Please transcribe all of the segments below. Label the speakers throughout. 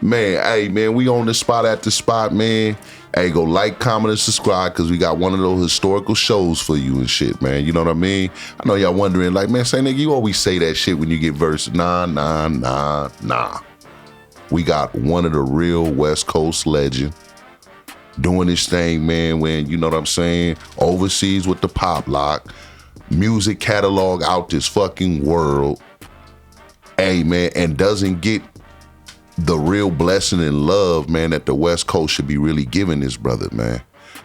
Speaker 1: Man, hey, man, we on the spot at the spot, man. Hey, go like, comment, and subscribe because we got one of those historical shows for you and shit, man. You know what I mean? I know y'all wondering, like, man, say, nigga, you always say that shit when you get verse. Nah. We got one of the real West Coast legends doing this thing, man, when, you know what I'm saying, overseas with the pop lock, music catalog out this fucking world. Hey, man, and doesn't get the real blessing and love, man, that the West Coast should be really giving this brother, man.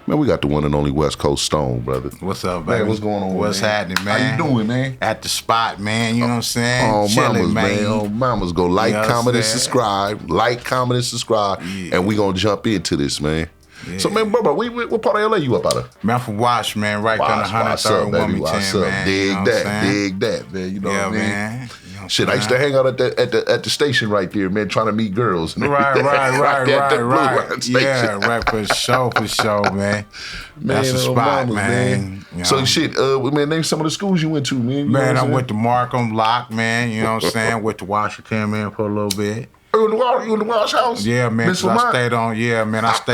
Speaker 1: Man, we got the one and only West Coast Stone, brother.
Speaker 2: What's up, baby?
Speaker 1: Man, what's going on,
Speaker 2: What's happening, man?
Speaker 1: How you doing, man?
Speaker 2: At the spot, man. You know what I'm saying?
Speaker 1: Oh,
Speaker 2: Chilling,
Speaker 1: mamas,
Speaker 2: man.
Speaker 1: Oh, mamas. Go like,
Speaker 2: You know
Speaker 1: comment, and subscribe. Like, comment, and subscribe.
Speaker 2: Yeah.
Speaker 1: And we gonna jump into this, man. Yeah. So, man, bro, what part of LA you up out of?
Speaker 2: Man, I'm from Wash, man. Right down the 103rd and Wilmington, man.
Speaker 1: Dig that, man. You know what I mean?
Speaker 2: Man.
Speaker 1: Shit, I used to hang out at the station right there, man, trying to meet girls.
Speaker 2: Right. Yeah, right, for sure, man. That's the spot,
Speaker 1: mamas,
Speaker 2: man. You know?
Speaker 1: So, shit, man, name some of the schools you went to, man. You
Speaker 2: man, I went to Markham, Locke, man. You know what I'm saying? Went to Washington, man, for a little bit.
Speaker 1: You in the Walsh house?
Speaker 2: Yeah, man, I stayed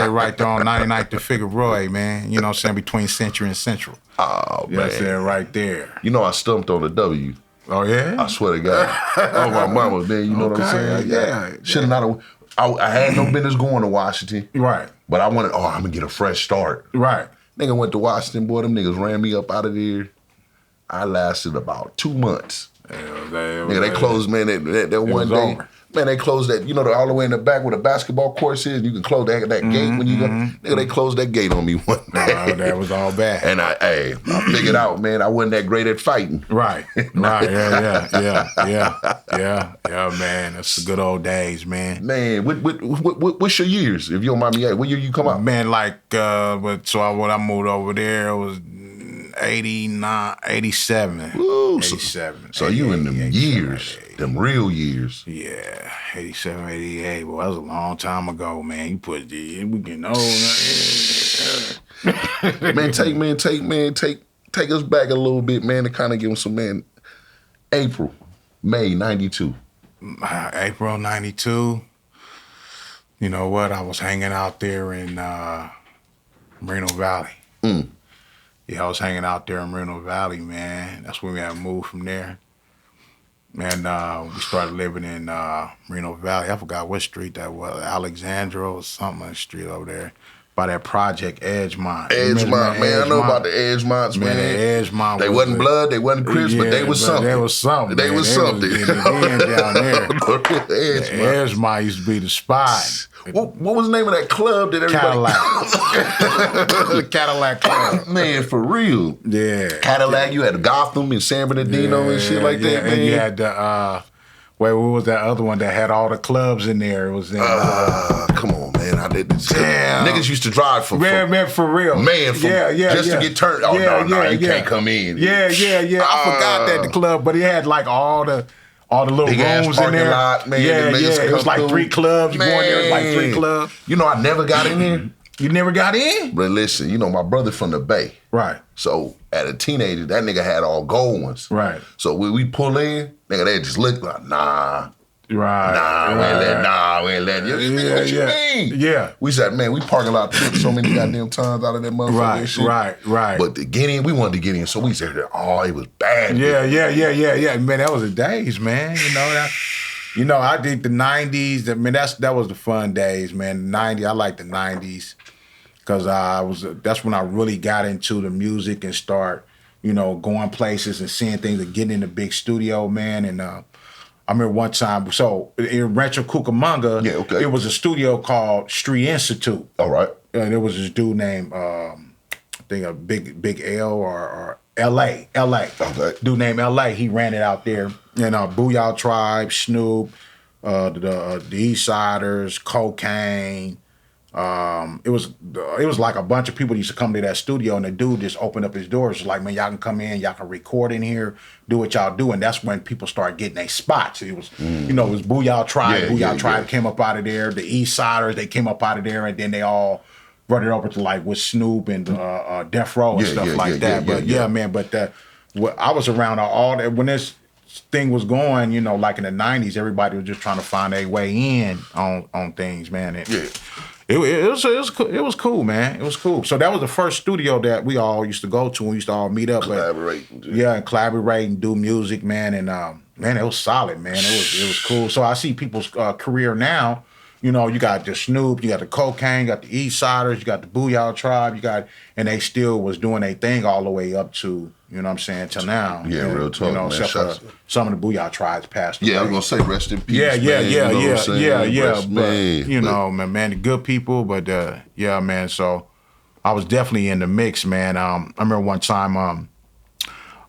Speaker 2: right there on 99th to Figueroa, man. You know what I'm saying? Between Century and Central.
Speaker 1: Oh, man.
Speaker 2: That's it right there.
Speaker 1: You know I stumped on the W.
Speaker 2: Oh, yeah?
Speaker 1: I swear to God. Oh, my mama, man. You know what I'm saying?
Speaker 2: Yeah.
Speaker 1: Should've not. I had no business going to Washington.
Speaker 2: Right.
Speaker 1: But I wanted, I'm going to get a fresh start.
Speaker 2: Right.
Speaker 1: Nigga went to Washington, boy. Them niggas ran me up out of there. I lasted about 2 months. Nigga, they closed, man, that one day. Over. Man, they closed that, you know, all the way in the back where the basketball course is. You can close that gate when you go. Nigga, they closed that gate on me one day.
Speaker 2: That was all bad.
Speaker 1: And I figured out, man, I wasn't that great at fighting.
Speaker 2: Right. Yeah, man. That's the good old days, man.
Speaker 1: Man, what's your years, if you don't mind me asking? What year you come out?
Speaker 2: Man, when I moved over there, it was 89, 87.
Speaker 1: Ooh,
Speaker 2: 87.
Speaker 1: So you in them years, them real years.
Speaker 2: Yeah, 87, 88. Boy, that was a long time ago, man. You put we getting old.
Speaker 1: Man, take us back a little bit, man, to kind of give them some, man. May 92.
Speaker 2: April 92. You know what? I was hanging out there in Moreno Valley. Yeah, I was hanging out there in Moreno Valley, man. That's when we had moved from there. And we started living in Moreno Valley. I forgot what street that was, Alexandra or something street over there. By that Project Edgemont.
Speaker 1: Edgemont, man. I know about the Edgemonts, man.
Speaker 2: The Edgemont.
Speaker 1: They wasn't blood, they wasn't Crips, but they was something.
Speaker 2: They was something.
Speaker 1: They was something.
Speaker 2: Down there. The Edgemont used to be the spot.
Speaker 1: What was the name of that club that everybody...
Speaker 2: Cadillac. The Cadillac Club.
Speaker 1: Man, for real.
Speaker 2: Yeah.
Speaker 1: Cadillac, you had Gotham and San Bernardino and shit like that, man.
Speaker 2: And you had the... what was that other one that had all the clubs in there? It was in...
Speaker 1: come on, man. I did this. Damn. Niggas used to drive for
Speaker 2: Man, for real.
Speaker 1: Man, just to get turned. Oh, no, you can't come in.
Speaker 2: Yeah. I forgot that the club, but it had like all the little
Speaker 1: big
Speaker 2: rooms in there.
Speaker 1: Lot, man.
Speaker 2: Yeah. It was like 3 clubs. You go in there, it was like 3 clubs.
Speaker 1: You know, I never got in there.
Speaker 2: You never got in?
Speaker 1: But listen, you know, my brother from the Bay.
Speaker 2: Right.
Speaker 1: So, at a teenager, that nigga had all gold ones.
Speaker 2: Right.
Speaker 1: So, when we pull in, nigga, they just look like, nah.
Speaker 2: Right.
Speaker 1: We ain't letting you. What you mean?
Speaker 2: Yeah.
Speaker 1: We said, man, we parking lot tripped so many goddamn times out of that motherfucker and shit.
Speaker 2: Right.
Speaker 1: But to get in, we wanted to get in. So we said, oh, it was bad.
Speaker 2: Yeah. Man, that was the days, man. You know, I think the 90s, I mean, that was the fun days, man. The 90s, I like the 90s. Because that's when I really got into the music and start, you know, going places and seeing things and getting in the big studio, man. And I remember one time, so in Rancho Cucamonga, it was a studio called Street Institute.
Speaker 1: All right.
Speaker 2: And there was this dude named, I think a Big L or L.A.
Speaker 1: Okay.
Speaker 2: Dude named L.A. He ran it out there. And Booyah Tribe, Snoop, the East Siders, Cocaine. It was like a bunch of people used to come to that studio, and the dude just opened up his doors. Like, man, y'all can come in, y'all can record in here, do what y'all do, and that's when people started getting their spots. It was, you know, it was Booyah Tribe. Booyah Tribe came up out of there. The East Siders, they came up out of there, and then they all brought it over to like with Snoop and Death Row and stuff like that. But man, I was around all that when this. thing was going, you know, like in the 90s, everybody was just trying to find their way in on things, man. And it was cool, man. It was cool. So that was the first studio that we all used to go to. We used to all meet up,
Speaker 1: collaborate.
Speaker 2: and collaborate and do music, man. And man, it was solid, man. It was cool. So I see people's career now. You know, you got the Snoop, you got the Cocaine, you got the East Siders, you got the Booyah Tribe, and they still was doing their thing all the way up to, you know what I'm saying, till now.
Speaker 1: Yeah,
Speaker 2: and,
Speaker 1: real talk,
Speaker 2: you know,
Speaker 1: man.
Speaker 2: except for some of the Booyah Tribes passed away.
Speaker 1: Yeah, I was gonna say rest in peace.
Speaker 2: Yeah.
Speaker 1: Rest,
Speaker 2: But, you know, man, the good people, but yeah, man. So I was definitely in the mix, man. I remember one time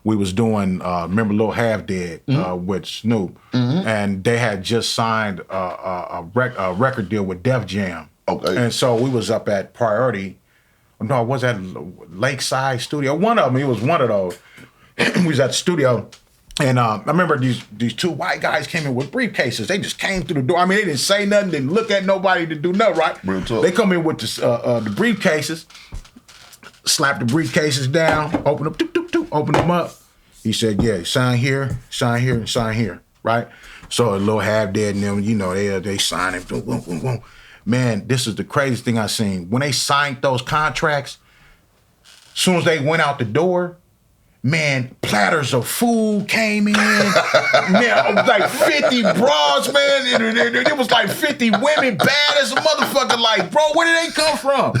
Speaker 2: we was doing remember Lil Half Dead with Snoop, and they had just signed a record deal with Def Jam.
Speaker 1: Okay.
Speaker 2: And so we was up at Priority. No, was that Lakeside Studio? One of them. It was one of those. We was at the studio, and I remember these two white guys came in with briefcases. They just came through the door. I mean, they didn't say nothing, didn't look at nobody to do nothing, right?
Speaker 1: Real talk.
Speaker 2: They come in with the briefcases, slap the briefcases down, open them, open them up. He said, yeah, sign here, and sign here, right? So a little Half Dead and them, you know, they sign it, boom, boom, boom, boom. Man, this is the craziest thing I've seen. When they signed those contracts, as soon as they went out the door, man, platters of food came in. Man, it was like 50 bras, man. It was like 50 women, bad as a motherfucker. Like, bro, where did they come from?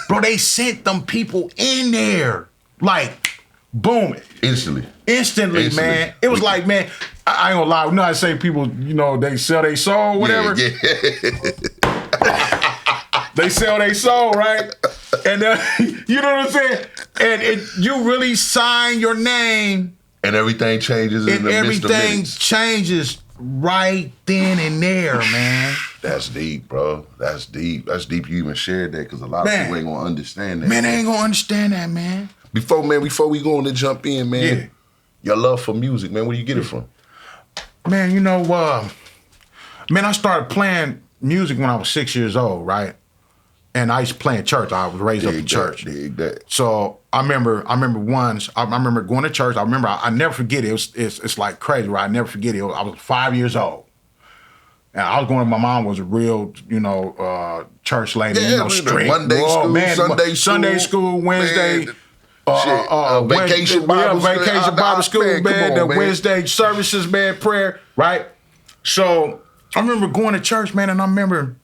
Speaker 2: Bro, they sent them people in there. Like, boom. Instantly, man. It was like, man, I ain't gonna lie. You know, I say people, you know, they sell their soul, whatever.
Speaker 1: Yeah.
Speaker 2: They sell their soul, right? And you know what I'm saying? And you really sign your name.
Speaker 1: And everything changes in the midst of
Speaker 2: everything
Speaker 1: minutes.
Speaker 2: changes right then and there, man.
Speaker 1: That's deep, bro. That's deep. That's deep you even shared that, because a lot of people ain't gonna understand that.
Speaker 2: Man, they ain't gonna understand that, man.
Speaker 1: Before we go on to jump in, man,
Speaker 2: Yeah.
Speaker 1: your love for music, man, where do you get it from?
Speaker 2: Man, you know, man, I started playing music when I was 6 years old, right? And I used to play in church. I was raised up in church.
Speaker 1: Dig that.
Speaker 2: So I remember once, I remember going to church. I never forget it. It's like crazy, right? I never forget it. I was 5 years old. And I was going, my mom was a real, you know, church lady, you know, strict. Sunday school, Wednesday.
Speaker 1: Vacation Bible school,
Speaker 2: man. The Wednesday services, man, prayer, right? So I remember going to church, man, and I remember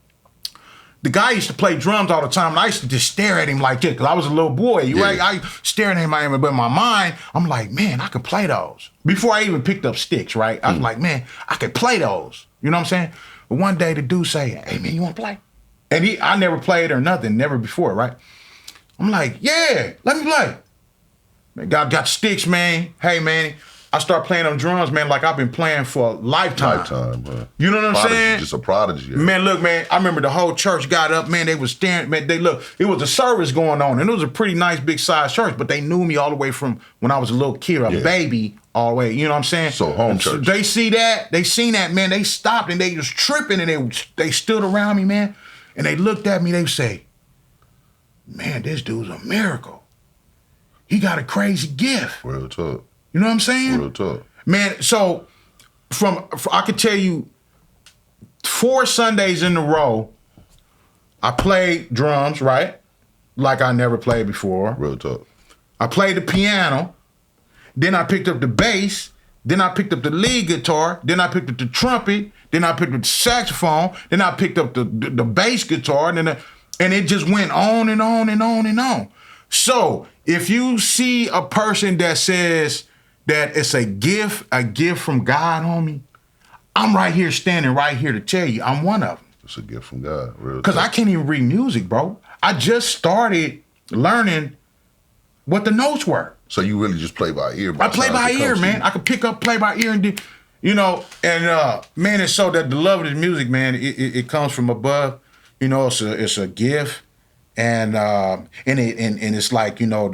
Speaker 2: the guy used to play drums all the time, and I used to just stare at him like this, because I was a little boy, right? I staring at him, but in my mind, I'm like, man, I could play those. Before I even picked up sticks, right? I was like, man, I could play those. You know what I'm saying? But one day the dude say, hey, man, you want to play? And I never played or nothing, never before, right? I'm like, yeah, let me play. Man, got sticks, man. Hey, man, I start playing them drums, man, like I've been playing for a lifetime.
Speaker 1: Man.
Speaker 2: You know what I'm saying?
Speaker 1: Just a prodigy.
Speaker 2: Man, look, man, I remember the whole church got up, man, they was staring, man, it was a service going on, and it was a pretty nice big size church, but they knew me all the way from when I was a little kid, a baby, all the way, you know what I'm saying?
Speaker 1: So home church.
Speaker 2: They seen that, man, they stopped and they was tripping, and they stood around me, man, and they looked at me, they say, man, this dude's a miracle. He got a crazy gift.
Speaker 1: Real talk.
Speaker 2: You know what I'm saying?
Speaker 1: Real talk.
Speaker 2: Man, so I could tell you 4 Sundays in a row, I played drums, right? Like I never played before.
Speaker 1: Real talk.
Speaker 2: I played the piano. Then I picked up the bass. Then I picked up the lead guitar. Then I picked up the trumpet. Then I picked up the saxophone. Then I picked up the bass guitar. And it just went on and on and on and on. So if you see a person that says that it's a gift from God, homie, I'm right here standing right here to tell you I'm one of them.
Speaker 1: It's a gift from God, real.
Speaker 2: Because I can't even read music, bro. I just started learning what the notes were.
Speaker 1: So you really just play by ear?
Speaker 2: I play by ear, man. I could pick up, play by ear, and do, you know, and man, it's so that the love of the music, man, it comes from above. You know, it's a gift. And it's like, you know,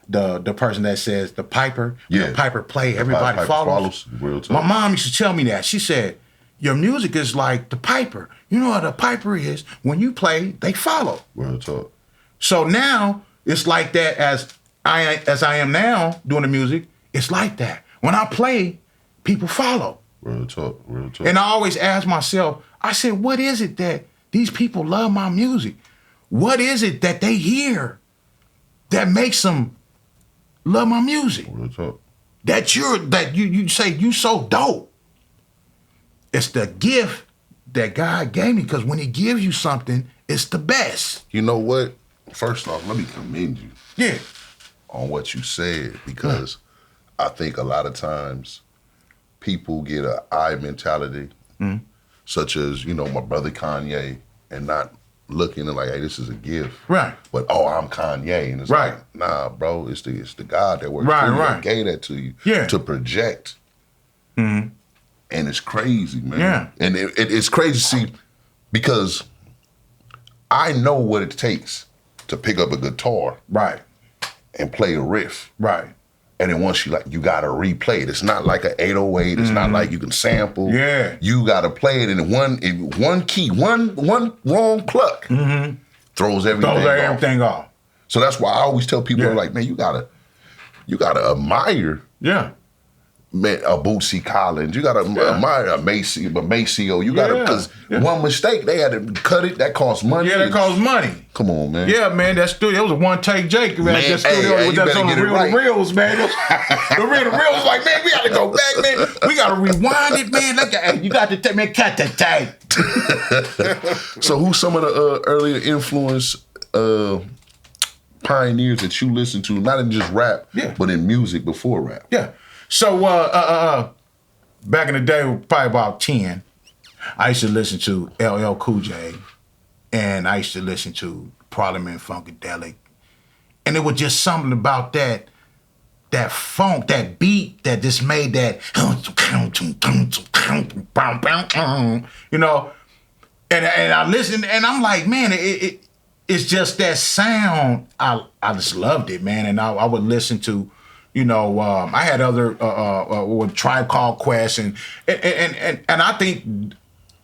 Speaker 2: the person that says the piper, the piper play, everybody follows.
Speaker 1: Real talk.
Speaker 2: My mom used to tell me that. She said, your music is like the piper. You know what a piper is? When you play, they follow.
Speaker 1: Real talk.
Speaker 2: So now it's like that as I am now doing the music. It's like that. When I play, people follow.
Speaker 1: Real talk, real talk.
Speaker 2: And I always ask myself, I said, what is it that these people love my music? What is it that they hear that makes them love my music?
Speaker 1: Real talk.
Speaker 2: That you say you so dope. It's the gift that God gave me, because when he gives you something, it's the best.
Speaker 1: You know what? First off, let me commend you.
Speaker 2: Yeah.
Speaker 1: On what you said, because I think a lot of times people get a I mentality, such as, you know, my brother Kanye, and not looking and like, hey, this is a gift.
Speaker 2: Right.
Speaker 1: But, oh, I'm Kanye. And it's
Speaker 2: right.
Speaker 1: like, nah, bro, it's the God that works
Speaker 2: right,
Speaker 1: through you
Speaker 2: right.
Speaker 1: that gave that to you
Speaker 2: to
Speaker 1: project.
Speaker 2: Mm-hmm.
Speaker 1: And it's crazy, man.
Speaker 2: Yeah.
Speaker 1: And it's crazy to see, because I know what it takes to pick up a guitar.
Speaker 2: Right.
Speaker 1: And play a riff.
Speaker 2: Right.
Speaker 1: And then once you gotta replay it. It's not like an 808. It's not like you can sample.
Speaker 2: Yeah.
Speaker 1: You gotta play it in one key, one wrong pluck. Throws everything off. So that's why I always tell people, like, man, you gotta admire.
Speaker 2: Yeah.
Speaker 1: Man, a Bootsy Collins, you gotta admire a Maceo. You gotta, because one mistake, they had to cut it. That costs money.
Speaker 2: Yeah, that costs money.
Speaker 1: Come on, man.
Speaker 2: Yeah, man, that studio, it was a one-take Jake, man. That studio with that on the reels, man. The reels, like, man, we gotta go back, man. We gotta rewind it, man. Look at, hey, you got to take, man, cut the tape.
Speaker 1: So who's some of the earlier influence pioneers that you listen to, not in just rap, but in music before rap?
Speaker 2: Yeah. So back in the day, probably about 10, I used to listen to LL Cool J, and I used to listen to Parliament Funkadelic, and it was just something about that funk, that beat that just made that, you know, and I listened, and I'm like, man, it's just that sound. I just loved it, man, and I would listen to. You know, I had other Tribe Called Quest, and I think,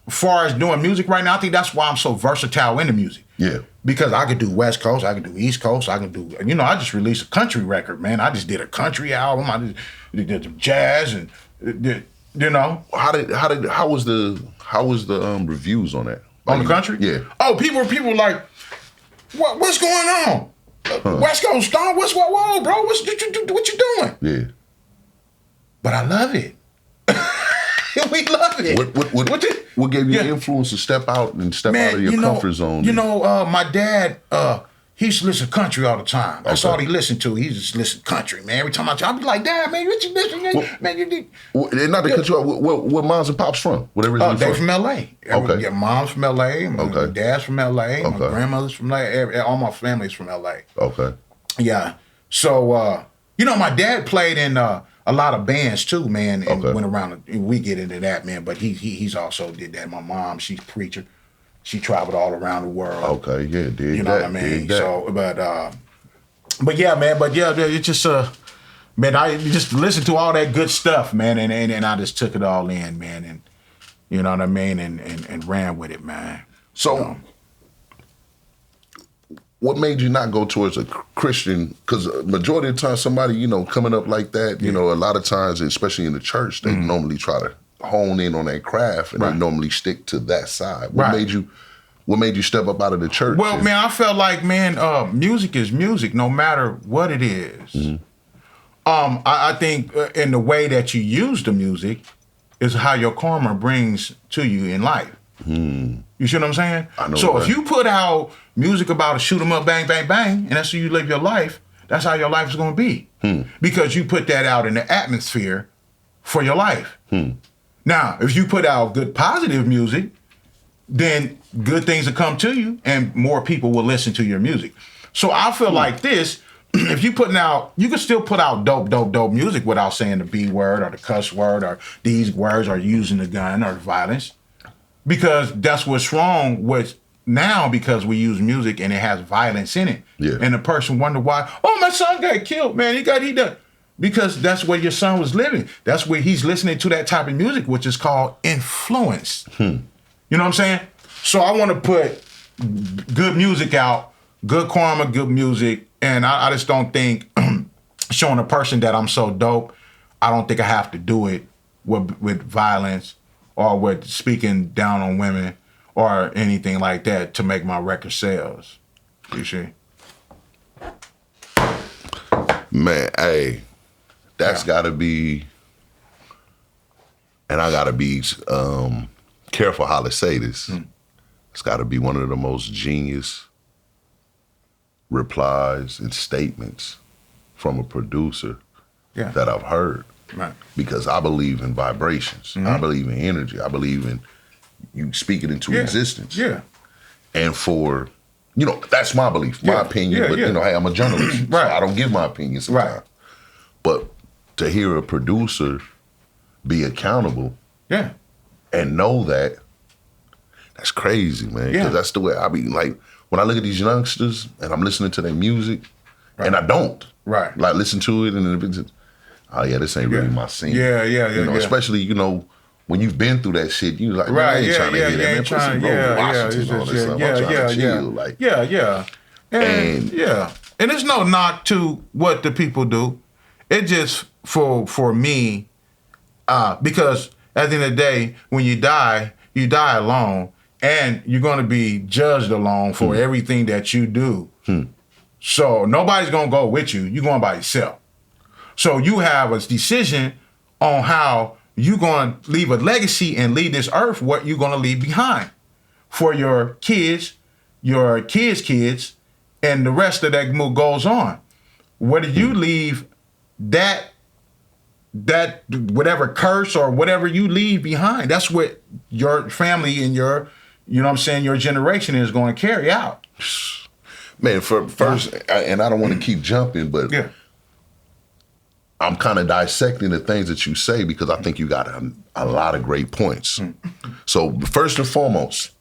Speaker 2: as far as doing music right now, I think that's why I'm so versatile into music.
Speaker 1: Yeah.
Speaker 2: Because I could do West Coast, I could do East Coast, I could do, you know, I just released a country record, man. I just did a country album, I just did some jazz, and you know.
Speaker 1: How was the reviews on that?
Speaker 2: On the country?
Speaker 1: Yeah.
Speaker 2: Oh, people were like, what's going on? West Coast Star, whoa, bro, what you doing?
Speaker 1: Yeah.
Speaker 2: But I love it. We love it.
Speaker 1: What gave you the influence to step out and step out of your comfort zone?
Speaker 2: You know, my dad, he used to listen to country all the time. That's all he listened to. He just listened to country, man. Every time I'd be like, Dad, man, what you listening? Man, you did.
Speaker 1: Not to cut you off. Where moms and pops from? Whatever is
Speaker 2: they from L.A.
Speaker 1: Okay.
Speaker 2: Yeah, mom's from L.A. My dad's from L.A. My grandmother's from L.A. All my family's from L.A.
Speaker 1: Okay.
Speaker 2: Yeah. So, you know, my dad played in a lot of bands too, man, and went around. We get into that, man. But he's also did that. My mom, she's a preacher. She traveled all around the world.
Speaker 1: Okay, yeah, did
Speaker 2: you know what I mean? So, but yeah, man. But yeah, it's just man, I just listened to all that good stuff, man, and I just took it all in, man, and you know what I mean, and ran with it, man.
Speaker 1: So, what made you not go towards a Christian? Because majority of the time, somebody, you know, coming up like that, you know, a lot of times, especially in the church, they normally try to hone in on that craft, and they normally stick to that side. What made you step up out of the church?
Speaker 2: Well, man, I felt like, man, music is music, no matter what it is. I think in the way that you use the music is how your karma brings to you in life. You see what I'm saying?
Speaker 1: I know.
Speaker 2: So if you put out music about a shoot 'em up, bang, bang, bang, and that's how you live your life, that's how your life is going to be. Because you put that out in the atmosphere for your life. Now, if you put out good positive music, then good things will come to you and more people will listen to your music. So I feel like this, if you putting out, you can still put out dope music without saying the B word or the cuss word or these words or using the gun or the violence. Because that's what's wrong with now, because we use music and it has violence in it.
Speaker 1: Yeah.
Speaker 2: And the person wonder why, oh, my son got killed, man, he done. Because that's where your son was living. That's where he's listening to that type of music, which is called influence. You know what I'm saying? So I want to put good music out, good karma, good music, and I just don't think showing a person that I'm so dope, I don't think I have to do it with violence or with speaking down on women or anything like that to make my record sales. You see?
Speaker 1: Man, hey, that's got to be, and I got to be careful how to say this. It's got to be one of the most genius replies and statements from a producer that I've heard.
Speaker 2: Right.
Speaker 1: Because I believe in vibrations. I believe in energy. I believe in you speaking into existence.
Speaker 2: Yeah.
Speaker 1: And for, that's my belief, my opinion. But, hey, I'm a journalist.
Speaker 2: Right.
Speaker 1: So I don't give my opinion sometimes. Right. But to hear a producer be accountable and know that's crazy, man. Because that's the way I be, like, when I look at these youngsters and I'm listening to their music, and I don't. Right. Like, listen to it and it's, oh, yeah, this ain't really my scene. Especially, when you've been through that shit, you like, man, I ain't trying to hear that, man. Put some Washington on this. I'm trying to chill. Like,
Speaker 2: And there's no knock to what the people do. It just, for me, because at the end of the day, when you die alone, and you're going to be judged alone for everything that you do. So nobody's going to go with you. You're going by yourself. So you have a decision on how you're going to leave a legacy and leave this earth, what you're going to leave behind for your kids, your kids, and the rest of that goes on. Whether you leave that whatever curse or whatever you leave behind, that's what your family and your, your generation is going to carry out.
Speaker 1: Man, first, and I don't want to keep jumping, but I'm kind of dissecting the things that you say because I think you got a lot of great points. So first and foremost,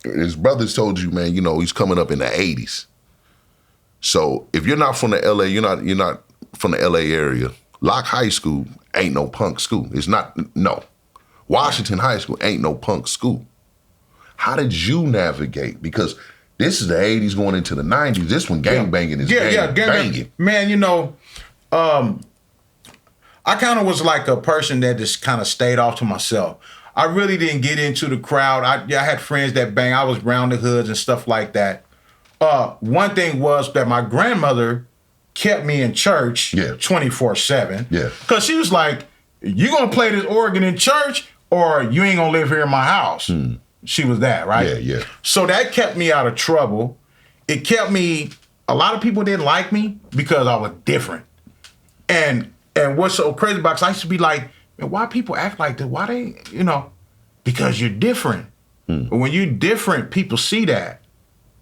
Speaker 1: his brothers told you, man, he's coming up in the 80s. So if you're not from the LA, you're not from the LA area, Locke High School ain't no punk school. It's not, no. Washington High School ain't no punk school. How did you navigate? Because this is the 80s going into the 90s. This one gangbanging is banging.
Speaker 2: Man, I kind of was like a person that just kind of stayed off to myself. I really didn't get into the crowd. I had friends that bang. I was around the hoods and stuff like that. One thing was that my grandmother kept me in church 24/7. Yeah. Because she was like, you going to play this organ in church or you ain't going to live here in my house. She was that, right? Yeah. So that kept me out of trouble. It kept me, a lot of people didn't like me because I was different. And what's so crazy about it, I used to be like, man, why people act like that? Why they, because you're different. But when you're different, people see that.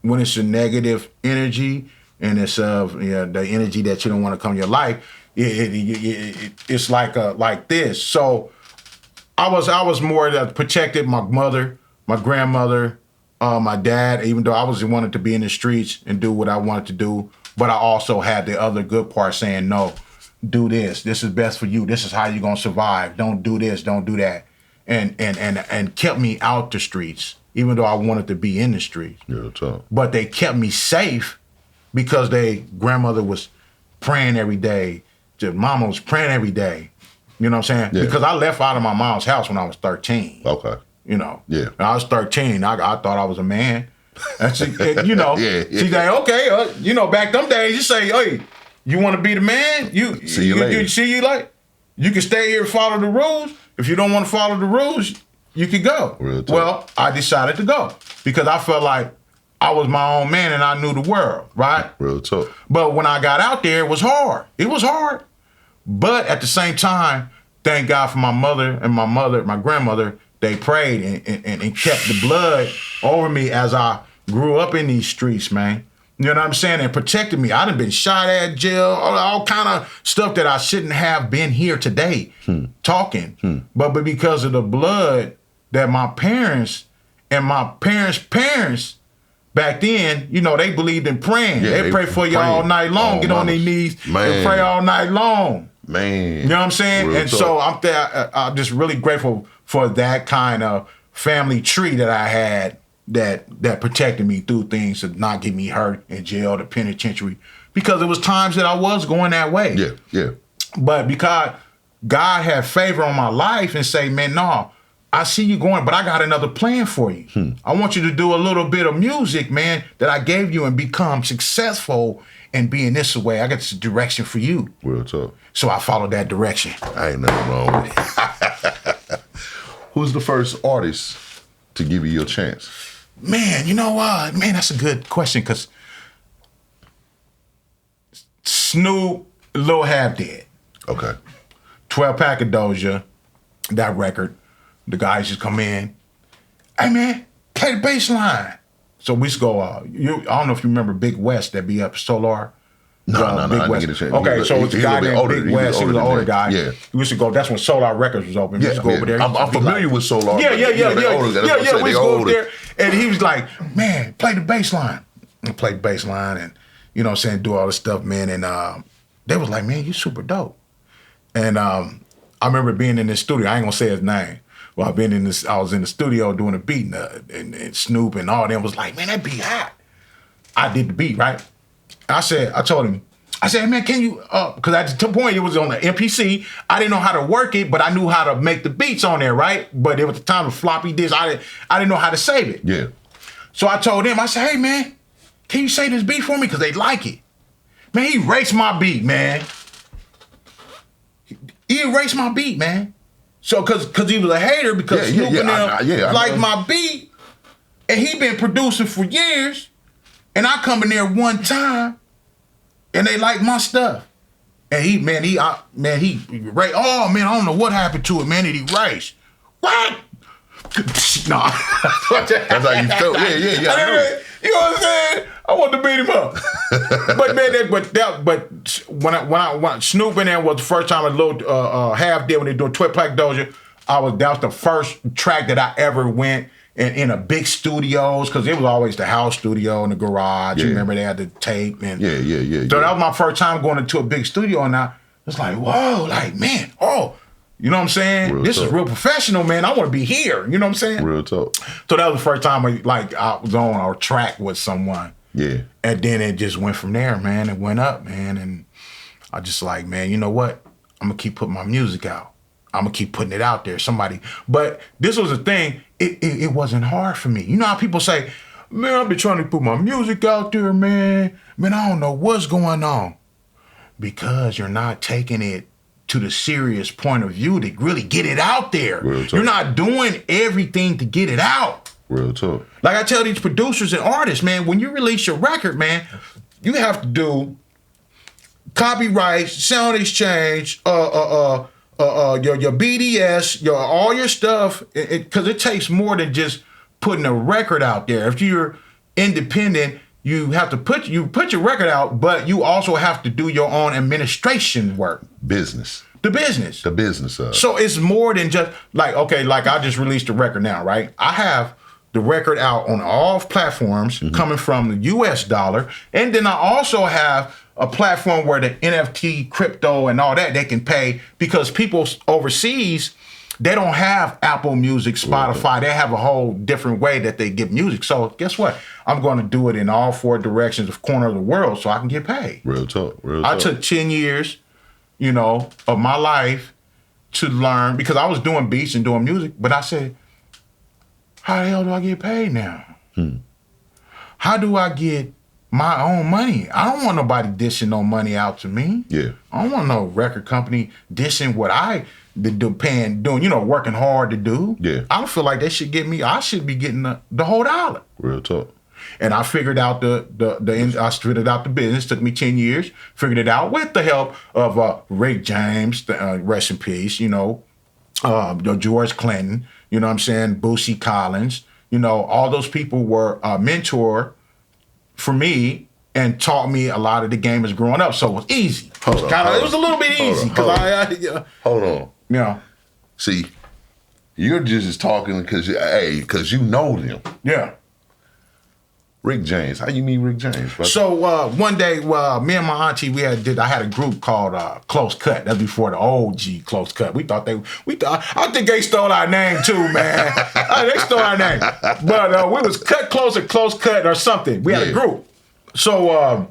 Speaker 2: When it's a negative energy and it's the energy that you don't want to come in your life, it's like this. So I was more that protected my mother, my grandmother, my dad, even though I wanted to be in the streets and do what I wanted to do. But I also had the other good part saying, no, do this. This is best for you. This is how you're going to survive. Don't do this. Don't do that. And kept me out the streets, even though I wanted to be in the streets. But they kept me safe because grandmother was praying every day. Mama was praying every day. You know what I'm saying? Yeah. Because I left out of my mom's house when I was 13. Okay. Yeah. When I was 13. I thought I was a man. And she, she's like, okay, back them days, you say, hey, you want to be the man? See you later. You can stay here and follow the rules. If you don't want to follow the rules, you could go. Well, I decided to go because I felt like I was my own man and I knew the world, right? Real talk. But when I got out there, it was hard. It was hard. But at the same time, thank God for my mother and my grandmother. They prayed and kept the blood over me as I grew up in these streets, man. You know what I'm saying? And protected me. I done been shot at, jail, all kind of stuff that I shouldn't have been here today talking. But because of the blood that my parents and my parents back then, they believed in praying. They pray for you all night long, get on their knees and pray all night long. Man. You know what I'm saying? Real talk. So I'm just really grateful for that kind of family tree that I had that protected me through things to not get me hurt in jail, the penitentiary, because it was times that I was going that way. Yeah. But because God had favor on my life and say, man, no, I see you going, but I got another plan for you. I want you to do a little bit of music, man, that I gave you and become successful and be in this way. I got this direction for you.
Speaker 1: Real talk.
Speaker 2: So I followed that direction.
Speaker 1: I ain't nothing wrong with it. Who's the first artist to give you your chance?
Speaker 2: Man, you know what? Man, that's a good question because Snoop, Lil Half Dead.
Speaker 1: Okay.
Speaker 2: 12 Pack of Doja, that record. The guys just come in. Hey, man, play the bass line. So we just go, I don't know if you remember Big West that be up Solar.
Speaker 1: No,
Speaker 2: Big
Speaker 1: I
Speaker 2: West.
Speaker 1: didn't get a chance.
Speaker 2: Okay, so it's a guy named Big West. He was an older guy.
Speaker 1: Yeah.
Speaker 2: We used to go, that's when Solar Records was open. We used to go over there.
Speaker 1: I'm familiar with Solar.
Speaker 2: Yeah. We used to go over there. And he was like, man, play the bass line. And play the bass line and, you know what I'm saying, do all this stuff, man. And they was like, man, you super dope. And I remember being in this studio. I ain't gonna say his name. Well, I was in the studio doing a beat and Snoop and all them was like, man, that beat hot. I did the beat, right? I told him, man, can you, because at the point it was on the MPC, I didn't know how to work it, but I knew how to make the beats on there, right? But it was the time of floppy disk, I didn't know how to save it.
Speaker 1: Yeah.
Speaker 2: So I told him, I said, hey, man, can you save this beat for me? Because they like it. Man, he erased my beat, man. He erased my beat, man. So, because he was a hater, because Snoop and them liked my beat, and he been producing for years, and I come in there one time, and they like my stuff. And he erased. Oh, man, I don't know what happened to it, man. It erased. What? Nah.
Speaker 1: That's how you felt. Yeah.
Speaker 2: You know what I'm saying? I want to beat him up. but when Snoop in there was the first time a little Half Dead when they doing 12 Pack Doja, that was the first track that I ever went in a big studios, because it was always the house studio in the garage. Yeah. You remember they had the tape and
Speaker 1: yeah.
Speaker 2: So that was my first time going into a big studio, and I was like, whoa, like man, you know what I'm saying? This is real professional, man. I want to be here. You know what I'm saying?
Speaker 1: Real talk.
Speaker 2: So that was the first time I was on a track with someone.
Speaker 1: Yeah. And
Speaker 2: then it just went from there, man. It went up, man. And I just like, man, you know what? I'm going to keep putting my music out. I'm going to keep putting it out there. But this was the thing. It wasn't hard for me. You know how people say, man, I've been trying to put my music out there, man. Man, I don't know what's going on. Because you're not taking it to the serious point of view to really get it out there. You're not doing everything to get it out.
Speaker 1: Real talk.
Speaker 2: Like I tell these producers and artists, man, when you release your record, man, you have to do copyrights, sound exchange, your BDS, all your stuff, because it takes more than just putting a record out there. If you're independent, you have to put your record out, but you also have to do your own administration work. The business. So it's more than just like, okay, like I just released a record now, right? I have the record out on all platforms coming from the US dollar. And then I also have a platform where the NFT, crypto, and all that, they can pay, because people overseas, they don't have Apple Music, Spotify. They have a whole different way that they get music. So guess what? I'm going to do it in all 4 directions of corner of the world so I can get paid.
Speaker 1: Real talk.
Speaker 2: I took 10 years, of my life to learn, because I was doing beats and doing music, but I said, how the hell do I get paid now? How do I get my own money? I don't want nobody dishing no money out to me.
Speaker 1: Yeah.
Speaker 2: I don't want no record company dishing what I doing, working hard to do.
Speaker 1: Yeah.
Speaker 2: I don't feel like they should get me. I should be getting the whole dollar.
Speaker 1: Real talk.
Speaker 2: And I figured out I figured out the business. Took me 10 years. Figured it out with the help of Rick James, rest in peace. George Clinton. You know what I'm saying? Boosie Collins. All those people were a mentor for me and taught me a lot of the game as growing up. So it was easy. It was a little bit easy because
Speaker 1: Hold on.
Speaker 2: Yeah.
Speaker 1: See, you're just talking because you know them.
Speaker 2: Yeah.
Speaker 1: Rick James. How you meet Rick James, brother?
Speaker 2: So one day, me and my auntie, I had a group called Close Cut. That's before the OG Close Cut. I think they stole our name too, man. They stole our name. But we was Close Cut or something. We had a group. So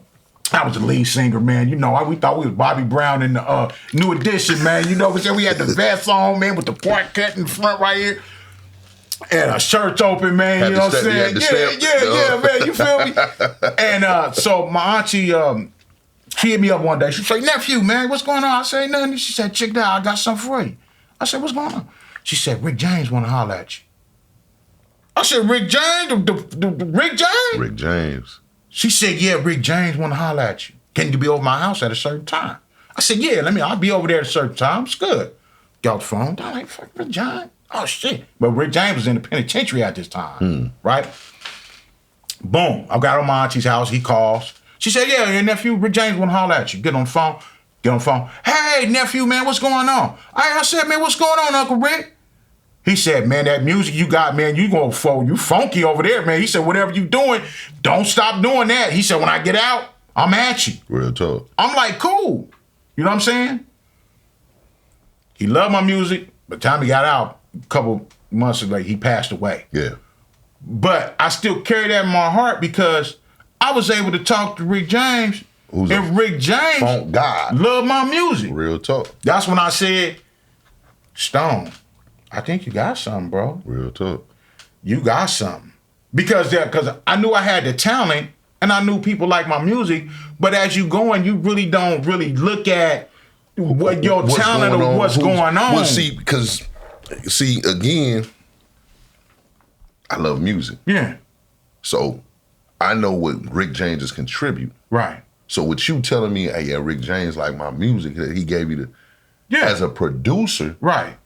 Speaker 2: I was the lead singer, man. You know, we thought we was Bobby Brown in the New Edition, man. You know, we had the vest on, man, with the part cut in front right here. And our shirts open, man. You know what I'm saying? Yeah, man. You feel me? And so my auntie, she hit me up one day. She said, nephew, man, what's going on? I said, nothing. She said, check that out. I got something for you. I said, what's going on? She said, Rick James want to holler at you. I said, Rick James? Rick James?
Speaker 1: Rick James.
Speaker 2: She said, yeah, Rick James want to holler at you. Can you be over my house at a certain time? I said, yeah, I'll be over there at a certain time. It's good. Got the phone. I'm like, fuck Rick James. Oh, shit. But Rick James was in the penitentiary at this time, right? Boom. I got on my auntie's house. He calls. She said, yeah, your nephew, Rick James want to holler at you. Get on the phone. Hey, nephew, man, what's going on? I said, man, what's going on, Uncle Rick? He said, man, that music you got, man, you funky over there, man. He said, whatever you doing, don't stop doing that. He said, when I get out, I'm at you.
Speaker 1: Real talk.
Speaker 2: I'm like, cool. You know what I'm saying? He loved my music. By the time he got out, a couple months later, he passed away.
Speaker 1: Yeah.
Speaker 2: But I still carry that in my heart because I was able to talk to Rick James. And Rick James loved my music.
Speaker 1: Real talk.
Speaker 2: That's when I said, Stone, I think you got something, bro.
Speaker 1: Real talk.
Speaker 2: You got something. Because I knew I had the talent and I knew people like my music, but as you going, you really don't really look at what your talent or what's going on.
Speaker 1: Well, see, again, I love music.
Speaker 2: Yeah.
Speaker 1: So I know what Rick James has contribute.
Speaker 2: Right.
Speaker 1: So with you telling me, hey, yeah, Rick James like my music, that he gave you as a producer.
Speaker 2: Right.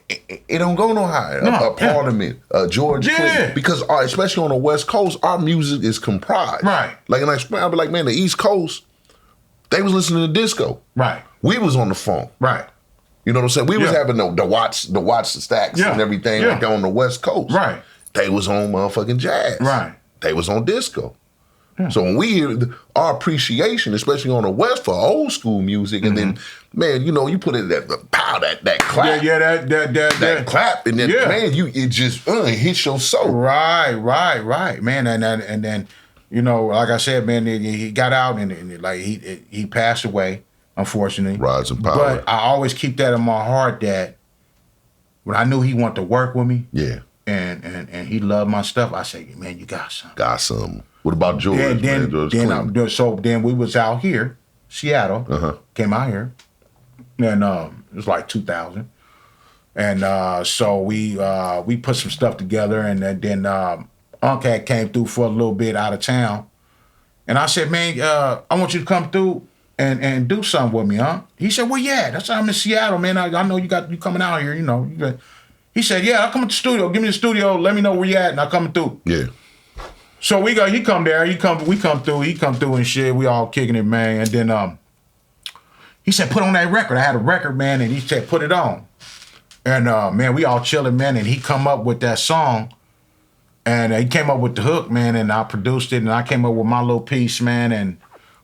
Speaker 1: It don't go no higher. A Parliament, George Clinton. Because especially on the West Coast, our music is comprised.
Speaker 2: Right.
Speaker 1: Like, and I'll be like, man, the East Coast, they was listening to disco.
Speaker 2: Right.
Speaker 1: We was on the phone.
Speaker 2: Right.
Speaker 1: You know what I'm saying? We was having the watch the stacks and everything like that on the West Coast.
Speaker 2: Right.
Speaker 1: They was on motherfucking jazz.
Speaker 2: Right.
Speaker 1: They was on disco. So when we hear our appreciation, especially on the West for old school music, and then, man, you know, you put it the pow, that clap. That clap, and then, man, it just it hits your soul.
Speaker 2: Right, man. And then, you know, like I said, man, he got out and like he passed away, unfortunately.
Speaker 1: Rise and power.
Speaker 2: But I always keep that in my heart that when I knew he wanted to work with me, and he loved my stuff, I said, man, you got something.
Speaker 1: Got something. What about George?
Speaker 2: Then we was out here, Seattle. Came out here, and it was like 2000, and so we put some stuff together, and then Unc came through for a little bit out of town, and I said, man, I want you to come through and do something with me, huh? He said, well, yeah, that's why I'm in Seattle, man. I know you coming out here, you know. He said, yeah, I'll come to the studio. Give me the studio. Let me know where you at, and I'll come through.
Speaker 1: Yeah.
Speaker 2: So he come there, we come through and shit, we all kicking it, man. And then he said, put on that record. I had a record, man, and he said, put it on. And man, we all chilling, man, and he come up with that song. And he came up with the hook, man, and I produced it, and I came up with my little piece, man, and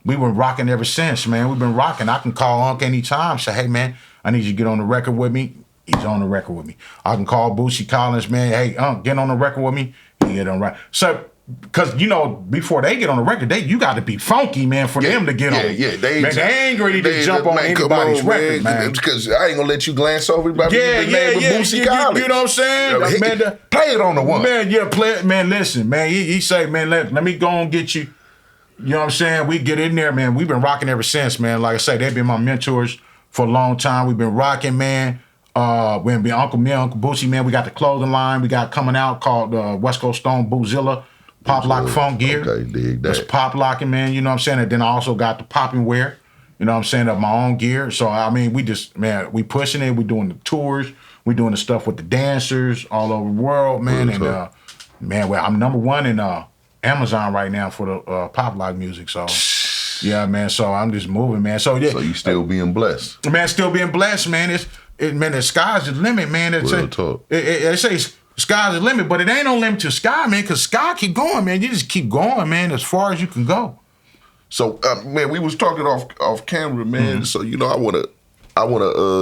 Speaker 2: we've been rocking ever since, man. We've been rocking. I can call Unc anytime, say, hey, man, I need you to get on the record with me. He's on the record with me. I can call Boosie Collins, man, hey, Unc, get on the record with me. He get on the record. So, because, you know, before they get on the record, you got to be funky, man, for them to get on. They ain't ready to jump on anybody's record, man.
Speaker 1: Because I ain't going to let you glance over Boosie Collins.
Speaker 2: You know what I'm saying?
Speaker 1: Play it on the one.
Speaker 2: Man, play it. Man, listen, man, he say, man, let me go and get you. You know what I'm saying? We get in there, man. We've been rocking ever since, man. Like I say, they've been my mentors for a long time. We've been rocking, man. When me and Uncle Boosie, man, we got the clothing line we got coming out called WestCoast Stone Boozilla. Pop Lock Funk gear.
Speaker 1: Okay, dig that.
Speaker 2: It's pop locking, man, you know what I'm saying? And then I also got the popping wear, you know what I'm saying, of my own gear. So, I mean, we pushing it. We doing the tours. We doing the stuff with the dancers all over the world, man. And, man, I'm number one in Amazon right now for the pop lock music. So, yeah, man, so I'm just moving, man. So, yeah.
Speaker 1: So you still being blessed.
Speaker 2: Man, still being blessed, man. Man, the sky's the limit, man.
Speaker 1: Real talk.
Speaker 2: It says, sky's the limit, but it ain't no limit to sky, man, because sky keep going, man. You just keep going, man, as far as you can go.
Speaker 1: So, man, we was talking off camera, man. So, you know, I wanna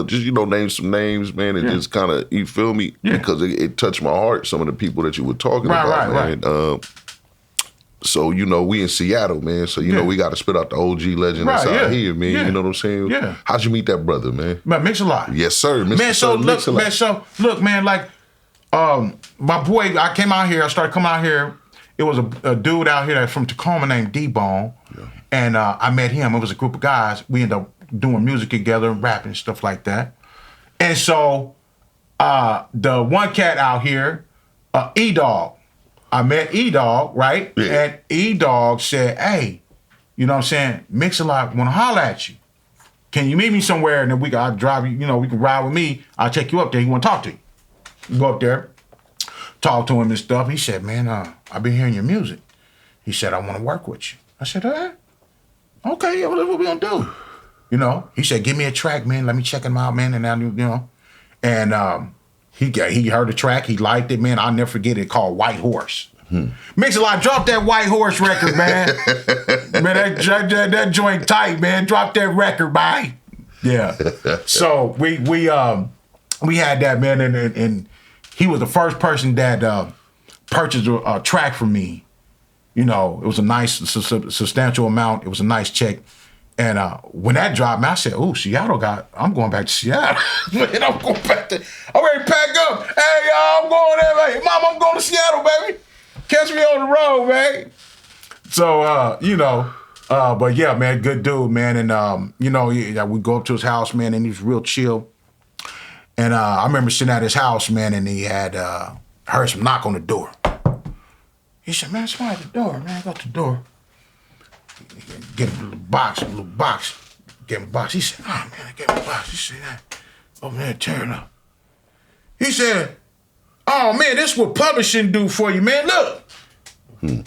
Speaker 1: just, you know, name some names, man, and just kind of, you feel me?
Speaker 2: Yeah.
Speaker 1: Because it touched my heart, some of the people that you were talking about, man.
Speaker 2: Right.
Speaker 1: So, we in Seattle, man. So, we got to spit out the OG legend that's out here, man.
Speaker 2: Yeah.
Speaker 1: You know what I'm saying?
Speaker 2: Yeah.
Speaker 1: How'd you meet that brother, man?
Speaker 2: Man, Mix-a-Lot.
Speaker 1: Yes, sir. Mr.
Speaker 2: Man, so
Speaker 1: Mix-a-Lot.
Speaker 2: look, man, like, my boy, I came out here, I started coming out here. It was a dude out here from Tacoma named D-Bone. Yeah. And I met him. It was a group of guys. We ended up doing music together and rapping and stuff like that. And so the one cat out here, E-Dog, I met E-Dog, right? Yeah. And E-Dog said, hey, you know what I'm saying? Mix-a-Lot want to holler at you. Can you meet me somewhere and then I'll drive you, we can ride with me. I'll take you up there. He want to talk to you. Go up there, talk to him and stuff. He said, man, I've been hearing your music. He said, I want to work with you. I said, okay, yeah, what we going to do? He said, give me a track, man. Let me check him out, man. And now, and he heard the track. He liked it, man. I'll never forget it. Called White Horse. Mix-a-Lot, drop that White Horse record, man. Man, that joint tight, man. Drop that record, bye. Yeah. So we had that, man, and he was the first person that purchased a track from me. It was a nice, substantial amount. It was a nice check. And when that dropped, man, I said, "Ooh, I'm going back to Seattle. Man, I'm going back there. I'm ready to pack up. Hey, y'all, I'm going there, man. Mom, I'm going to Seattle, baby. Catch me on the road, man." So, but yeah, man, good dude, man. And, we go up to his house, man, and he was real chill. And I remember sitting at his house, man, and he had heard some knock on the door. He said, man, somebody at the door, man. I got the door. Get him a little box. Get him a box. He said, oh, man, I gave him a box. He said, open there, tear it up. He said, oh, man, this is what publishing do for you, man. Look. I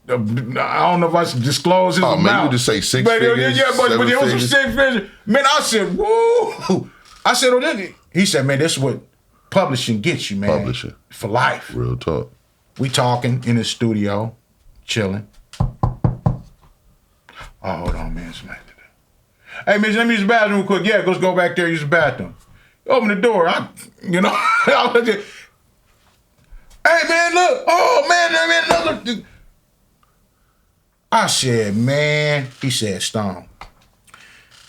Speaker 2: don't know if I should disclose his amount.
Speaker 1: Man, you just say six figures.
Speaker 2: Yeah, but it was some six figures. Man, I said, woo. I said, oh, this. He said, man, this is what publishing gets you, man.
Speaker 1: Publishing.
Speaker 2: For life.
Speaker 1: Real talk.
Speaker 2: We talking in the studio, chilling. Oh, hold on, man. Somebody did that. Hey, man, let me use the bathroom real quick. Yeah, let's go back there, use the bathroom. Open the door. I was just, hey, man, look. Oh, man, another. I said, man, he said, Stone,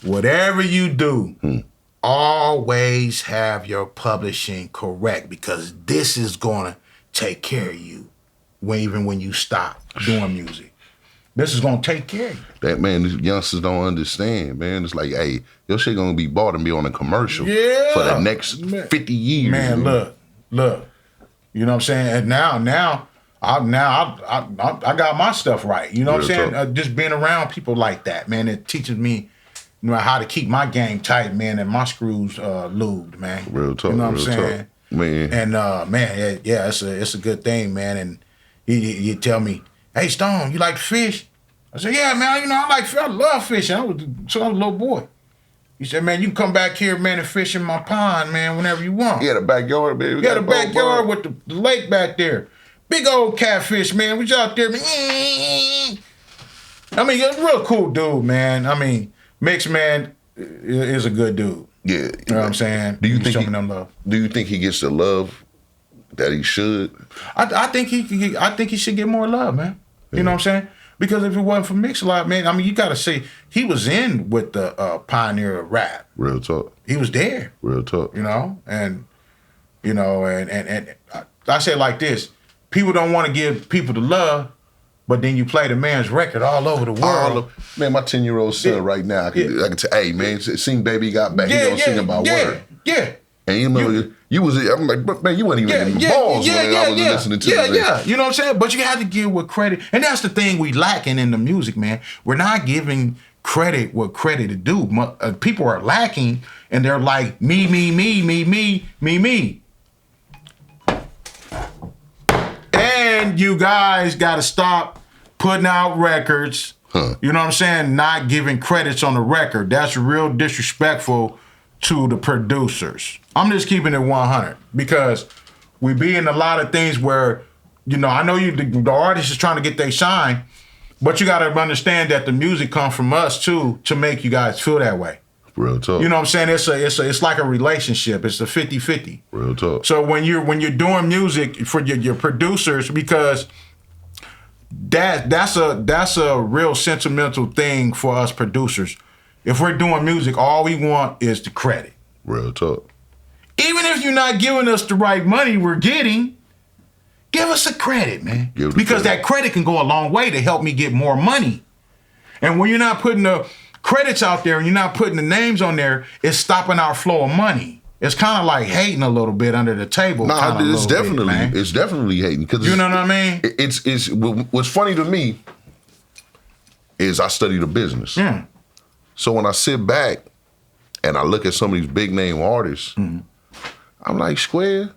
Speaker 2: whatever you do, always have your publishing correct, because this is going to take care of you even when you stop doing music. This is going to take care of you.
Speaker 1: That, man, these youngsters don't understand, man. It's like, hey, your shit going to be bought and be on a commercial for the next 50 years.
Speaker 2: Man, look. You know what I'm saying? And now I got my stuff right. You know what I'm saying? Just being around people like that, man, it teaches me how to keep my game tight, man, and my screws lubed, man.
Speaker 1: Real talk.
Speaker 2: You know what I'm saying?
Speaker 1: Talk. Man.
Speaker 2: And man, yeah, it's a good thing, man. And he tell me, hey, Stone, you like to fish? I said, yeah, man, I love fishing. I was a little boy. He said, man, you can come back here, man, and fish in my pond, man, whenever you want.
Speaker 1: Yeah, the backyard, baby.
Speaker 2: Yeah, the backyard with the lake back there. Big old catfish, man. We was out there, man. I mean, a real cool dude, man. I mean, Mix, man, is a good dude.
Speaker 1: Yeah.
Speaker 2: You know what I'm saying?
Speaker 1: Do you think
Speaker 2: them love.
Speaker 1: Do you think he gets the love that he should?
Speaker 2: I think he should get more love, man. You know what I'm saying? Because if it wasn't for Mix-a-Lot, man, I mean, you got to say, he was in with the pioneer of rap.
Speaker 1: Real talk.
Speaker 2: He was there.
Speaker 1: Real talk.
Speaker 2: And I say it like this. People don't want to give people the love, but then you play the man's record all over the world.
Speaker 1: Man, my 10-year-old son right now, I can tell, hey, man, sing Baby Got Back. He don't sing about word.
Speaker 2: Yeah.
Speaker 1: And you was, I'm like, man, you weren't even in the balls when I was listening to this.
Speaker 2: Yeah. You know what I'm saying? But you have to give with credit. And that's the thing we lacking in the music, man. We're not giving credit what credit is due. People are lacking, and they're like, me. And you guys got to stop putting out records. You know what I'm saying? Not giving credits on the record. That's real disrespectful to the producers. I'm just keeping it 100 because we be in a lot of things where, I know the artist is trying to get their shine, but you got to understand that the music comes from us too to make you guys feel that way.
Speaker 1: Real talk.
Speaker 2: You know what I'm saying? It's like a relationship. It's a 50-50.
Speaker 1: Real talk.
Speaker 2: So when you're doing music for your producers, because that's a real sentimental thing for us producers. If we're doing music, all we want is the credit.
Speaker 1: Real talk.
Speaker 2: Even if you're not giving us the right money we're getting, give us a credit, man. Because that credit can go a long way to help me get more money. And when you're not putting the credits out there and you're not putting the names on there, it's stopping our flow of money. It's kind of like hating a little bit under the table.
Speaker 1: Nah, it's definitely hating. Because
Speaker 2: you know what I mean?
Speaker 1: It's what's funny to me is I study the business.
Speaker 2: Yeah.
Speaker 1: So when I sit back and I look at some of these big name artists, I'm like, Square,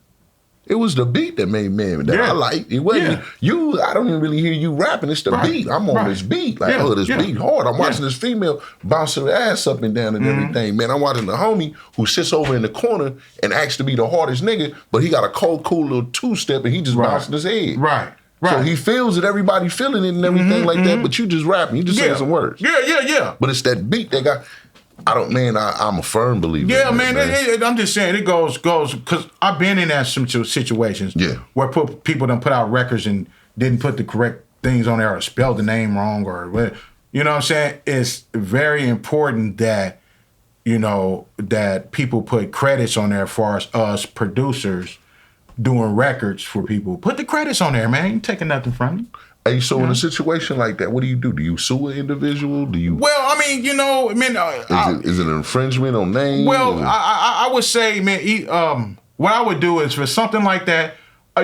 Speaker 1: it was the beat that made man that I liked. It wasn't you. I don't even really hear you rapping. It's the beat. I'm on this beat. Like, this beat hard. I'm watching this female bouncing her ass up and down and everything. Man, I'm watching the homie who sits over in the corner and acts to be the hardest nigga, but he got a cool little two-step and he just bouncing his head.
Speaker 2: Right.
Speaker 1: So he feels it, everybody feeling it and everything like that, but you just rapping. You just saying some words.
Speaker 2: Yeah.
Speaker 1: But it's that beat that got... I'm a firm believer.
Speaker 2: Yeah, man. I'm just saying it goes because I've been in that situations where people done put out records and didn't put the correct things on there or spelled the name wrong or you know what I'm saying? It's very important that that people put credits on there for us producers doing records for people. Put the credits on there, man. You ain't taking nothing from you.
Speaker 1: Hey, so in a situation like that, what do? Do you sue an individual? Do you?
Speaker 2: Well, I mean,
Speaker 1: is it an infringement on name?
Speaker 2: Well, I would say, man, what I would do is for something like that,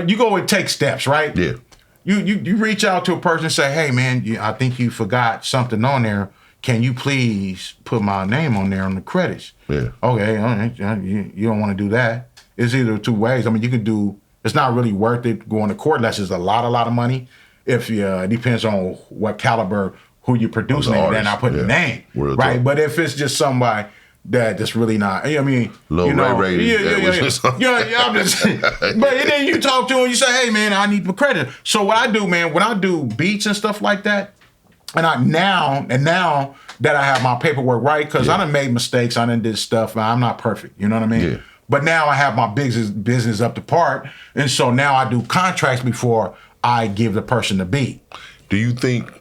Speaker 2: you go and take steps, right?
Speaker 1: Yeah.
Speaker 2: You reach out to a person and say, hey, man, I think you forgot something on there. Can you please put my name on there on the credits?
Speaker 1: Yeah.
Speaker 2: Okay, all right. You don't want to do that. It's either two ways. I mean, you can do. It's not really worth it going to court unless it's a lot of money. If it depends on what caliber, who you're producing, and then I put the name, right? But if it's just somebody that just really not, I mean,
Speaker 1: low rate,
Speaker 2: I'm just. But then you talk to him, you say, "Hey, man, I need the credit." So what I do, man, when I do beats and stuff like that, and now that I have my paperwork right, because I done made mistakes, I done did stuff, I'm not perfect, you know what I mean? Yeah. But now I have my business up to part, and so now I do contracts before I give the person the beat.
Speaker 1: Do you think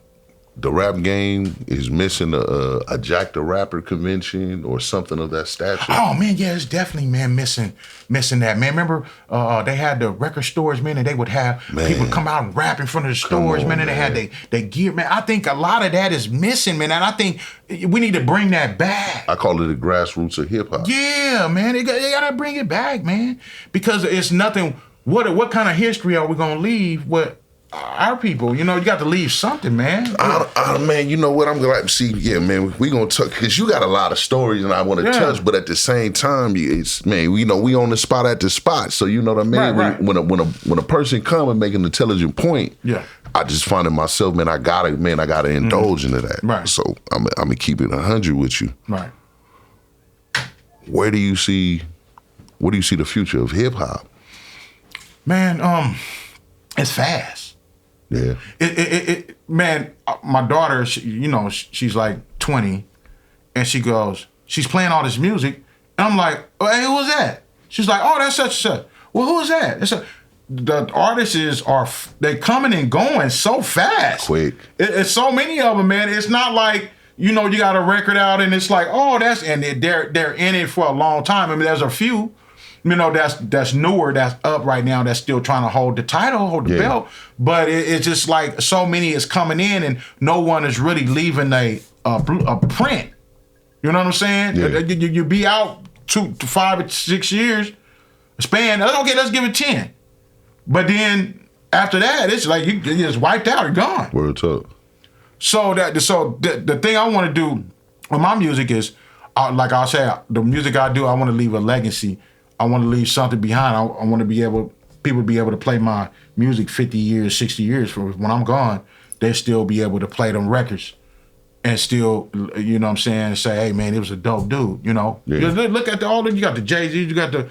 Speaker 1: the rap game is missing a Jack the Rapper convention or something of that stature?
Speaker 2: Oh man, yeah, it's definitely, man, missing that, man. Remember, they had the record stores, man, and they would have people come out and rap in front of the stores, man, and they had they gear, man. I think a lot of that is missing, man, and I think we need to bring that back.
Speaker 1: I call it the grassroots of hip hop.
Speaker 2: Yeah, man, they gotta bring it back, man, because it's nothing. What kind of history are we gonna leave with our people? You got to leave something, man.
Speaker 1: Man, you know what? I'm gonna see. Yeah, man, we gonna talk because you got a lot of stories and I want to touch, but at the same time, it's man, we on the spot at the spot. So you know what I mean?
Speaker 2: Right.
Speaker 1: When a person come and make an intelligent point, I just find it myself, man. I gotta indulge into that.
Speaker 2: Right.
Speaker 1: So I'm gonna keep it 100 with you.
Speaker 2: Right.
Speaker 1: Where do you see the future of hip hop?
Speaker 2: Man, it's fast.
Speaker 1: Yeah.
Speaker 2: Man, my daughter, she's like 20, and she's playing all this music, and I'm like, oh, hey, who was that? She's like, oh, that's such and such. Well, who is that? The artists they coming and going so fast.
Speaker 1: Quick.
Speaker 2: It's so many of them, man. It's not like, you got a record out and it's like, oh, and they're in it for a long time. I mean, there's a few, that's newer, that's up right now, that's still trying to hold the title, hold the belt. But it's just like so many is coming in and no one is really leaving a print. You know what I'm saying? Yeah. You be out 2 to 5 or 6 years span. Okay, let's give it 10. But then after that, it's like you just wiped out or gone.
Speaker 1: Word's up.
Speaker 2: So the thing I want to do with my music is, like I say, the music I do, I want to leave a legacy. I want to leave something behind. I want to people to be able to play my music 50 years, 60 years. For when I'm gone, they still be able to play them records and still, you know what I'm saying, say, hey, man, it was a dope dude, Yeah. Look at you got the Jay-Z, you got the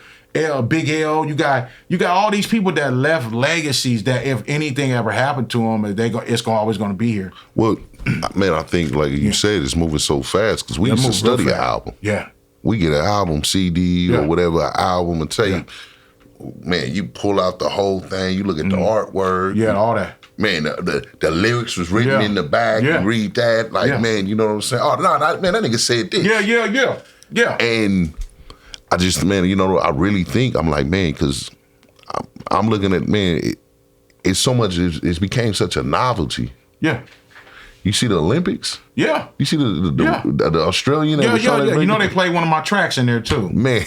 Speaker 2: Big L, you got all these people that left legacies that if anything ever happened to them, it's always going to be here.
Speaker 1: Well, man, I think, like you said, it's moving so fast because we used to study an album.
Speaker 2: Yeah.
Speaker 1: We get an album, CD or whatever, an album, a tape. man, you pull out the whole thing. You look at the artwork.
Speaker 2: Yeah, all that.
Speaker 1: Man, the lyrics was written in the back. You read that, like, man, you know what I'm saying? Oh, no, man, that nigga said this.
Speaker 2: Yeah.
Speaker 1: And I just, man, you know, I really think, I'm like, man, because I'm looking at, man, it's so much, it's became such a novelty.
Speaker 2: Yeah.
Speaker 1: You see the Olympics?
Speaker 2: Yeah.
Speaker 1: You see the Australian?
Speaker 2: Yeah. You know they played one of my tracks in there too.
Speaker 1: Man,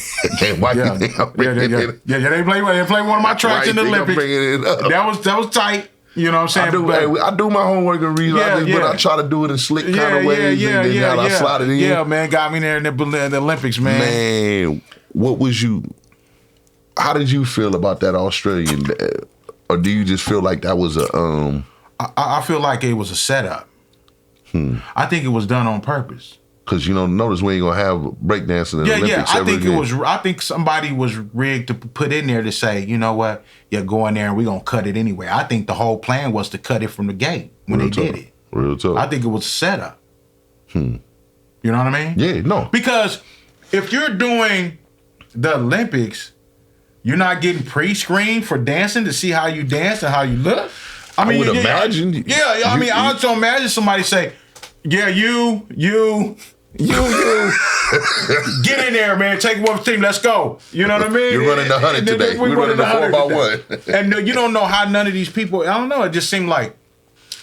Speaker 1: why
Speaker 2: they play one of my tracks in the Olympics. That was tight. You know what I'm saying?
Speaker 1: I do my homework and read, but I try to do it in slick kind of ways. I slide it in.
Speaker 2: Yeah, man, got me there in the Olympics, man.
Speaker 1: Man, how did you feel about that Australian? Or do you just feel like that was a
Speaker 2: I feel like it was a setup. I think it was done on purpose.
Speaker 1: Cause notice we ain't gonna have breakdancing in the Olympics ever again.
Speaker 2: I think somebody was rigged to put in there to say, you know what, go in there and we gonna cut it anyway. I think the whole plan was to cut it from the gate when they did it.
Speaker 1: Real talk.
Speaker 2: I think it was a setup. You know what I mean?
Speaker 1: Yeah, no.
Speaker 2: Because if you're doing the Olympics, you're not getting pre-screened for dancing to see how you dance and how you look.
Speaker 1: I would imagine.
Speaker 2: I also imagine somebody say, yeah, you get in there, man. Take one team. Let's go. You know what I mean?
Speaker 1: You're running the 100 today. We're running the 4x1.
Speaker 2: And you don't know how none of these people. I don't know. It just seemed like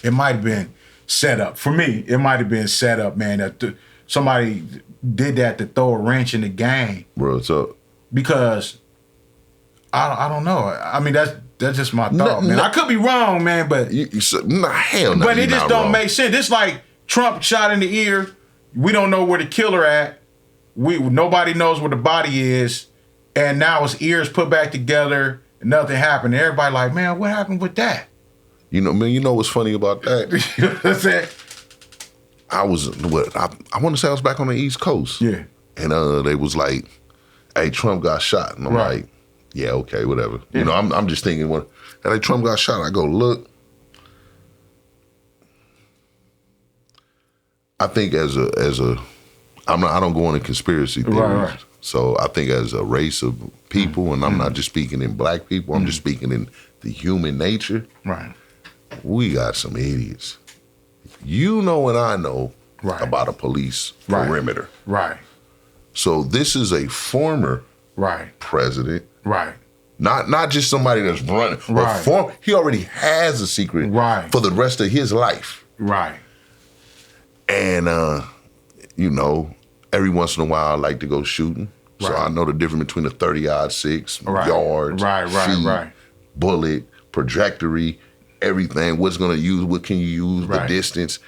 Speaker 2: it might have been set up for me. It might have been set up, man. That somebody did that to throw a wrench in the game.
Speaker 1: Bro, what's up?
Speaker 2: Because I don't know. I mean, that's just my thought, man. I could be wrong, man, but
Speaker 1: hell no.
Speaker 2: But it just don't make sense. It's like Trump shot in the ear. We don't know where the killer at. Nobody knows where the body is, and now his ears put back together. And nothing happened. And everybody like, man, what happened with that?
Speaker 1: You know what's funny about that?
Speaker 2: That's it.
Speaker 1: I want to say I was back on the East Coast.
Speaker 2: Yeah.
Speaker 1: And they was like, hey, Trump got shot. And I'm like, yeah, okay, whatever. Yeah. I'm just thinking when Trump got shot, I go, look. I think I don't go into conspiracy theories. Right. So I think as a race of people, and I'm not just speaking in black people, I'm just speaking in the human nature.
Speaker 2: Right.
Speaker 1: We got some idiots. You know and I know about a police perimeter.
Speaker 2: Right.
Speaker 1: So this is a former president.
Speaker 2: Right.
Speaker 1: Not just somebody that's running. Right. He already has a secret for the rest of his life.
Speaker 2: Right.
Speaker 1: And, every once in a while I like to go shooting. Right. So I know the difference between a 30-06, yards, feet, bullet, trajectory, everything. What can you use, the distance.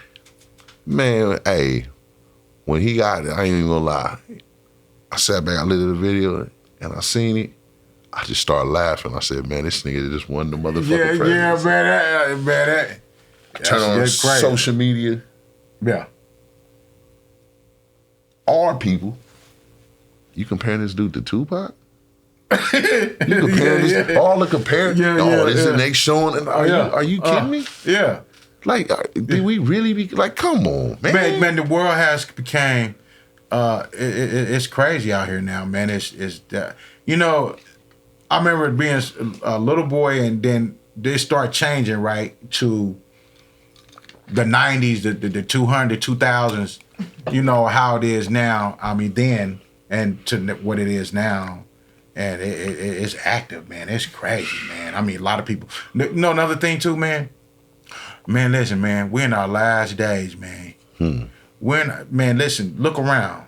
Speaker 1: Man, hey, when he got it, I ain't even gonna lie. I sat back, I looked at the video, and I seen it. I just started laughing. I said, man, this nigga just won the motherfucking president.
Speaker 2: Yeah, man.
Speaker 1: Turn on social media.
Speaker 2: Yeah.
Speaker 1: Our people, you comparing this dude to Tupac? You comparing this, all the comparing? This and they showing, are you kidding me?
Speaker 2: Yeah.
Speaker 1: Like, did we really be, like, come on, man.
Speaker 2: Man, the world has became, it's crazy out here now, man. It's I remember being a little boy and then they start changing, to the 90s, the 200, 2000s, how it is now. I mean, then, and to what it is now. And it's active, man. It's crazy, man. I mean, a lot of people. Another thing too, man. Man, listen, man. We're in our last days, man. Man, listen. Look around.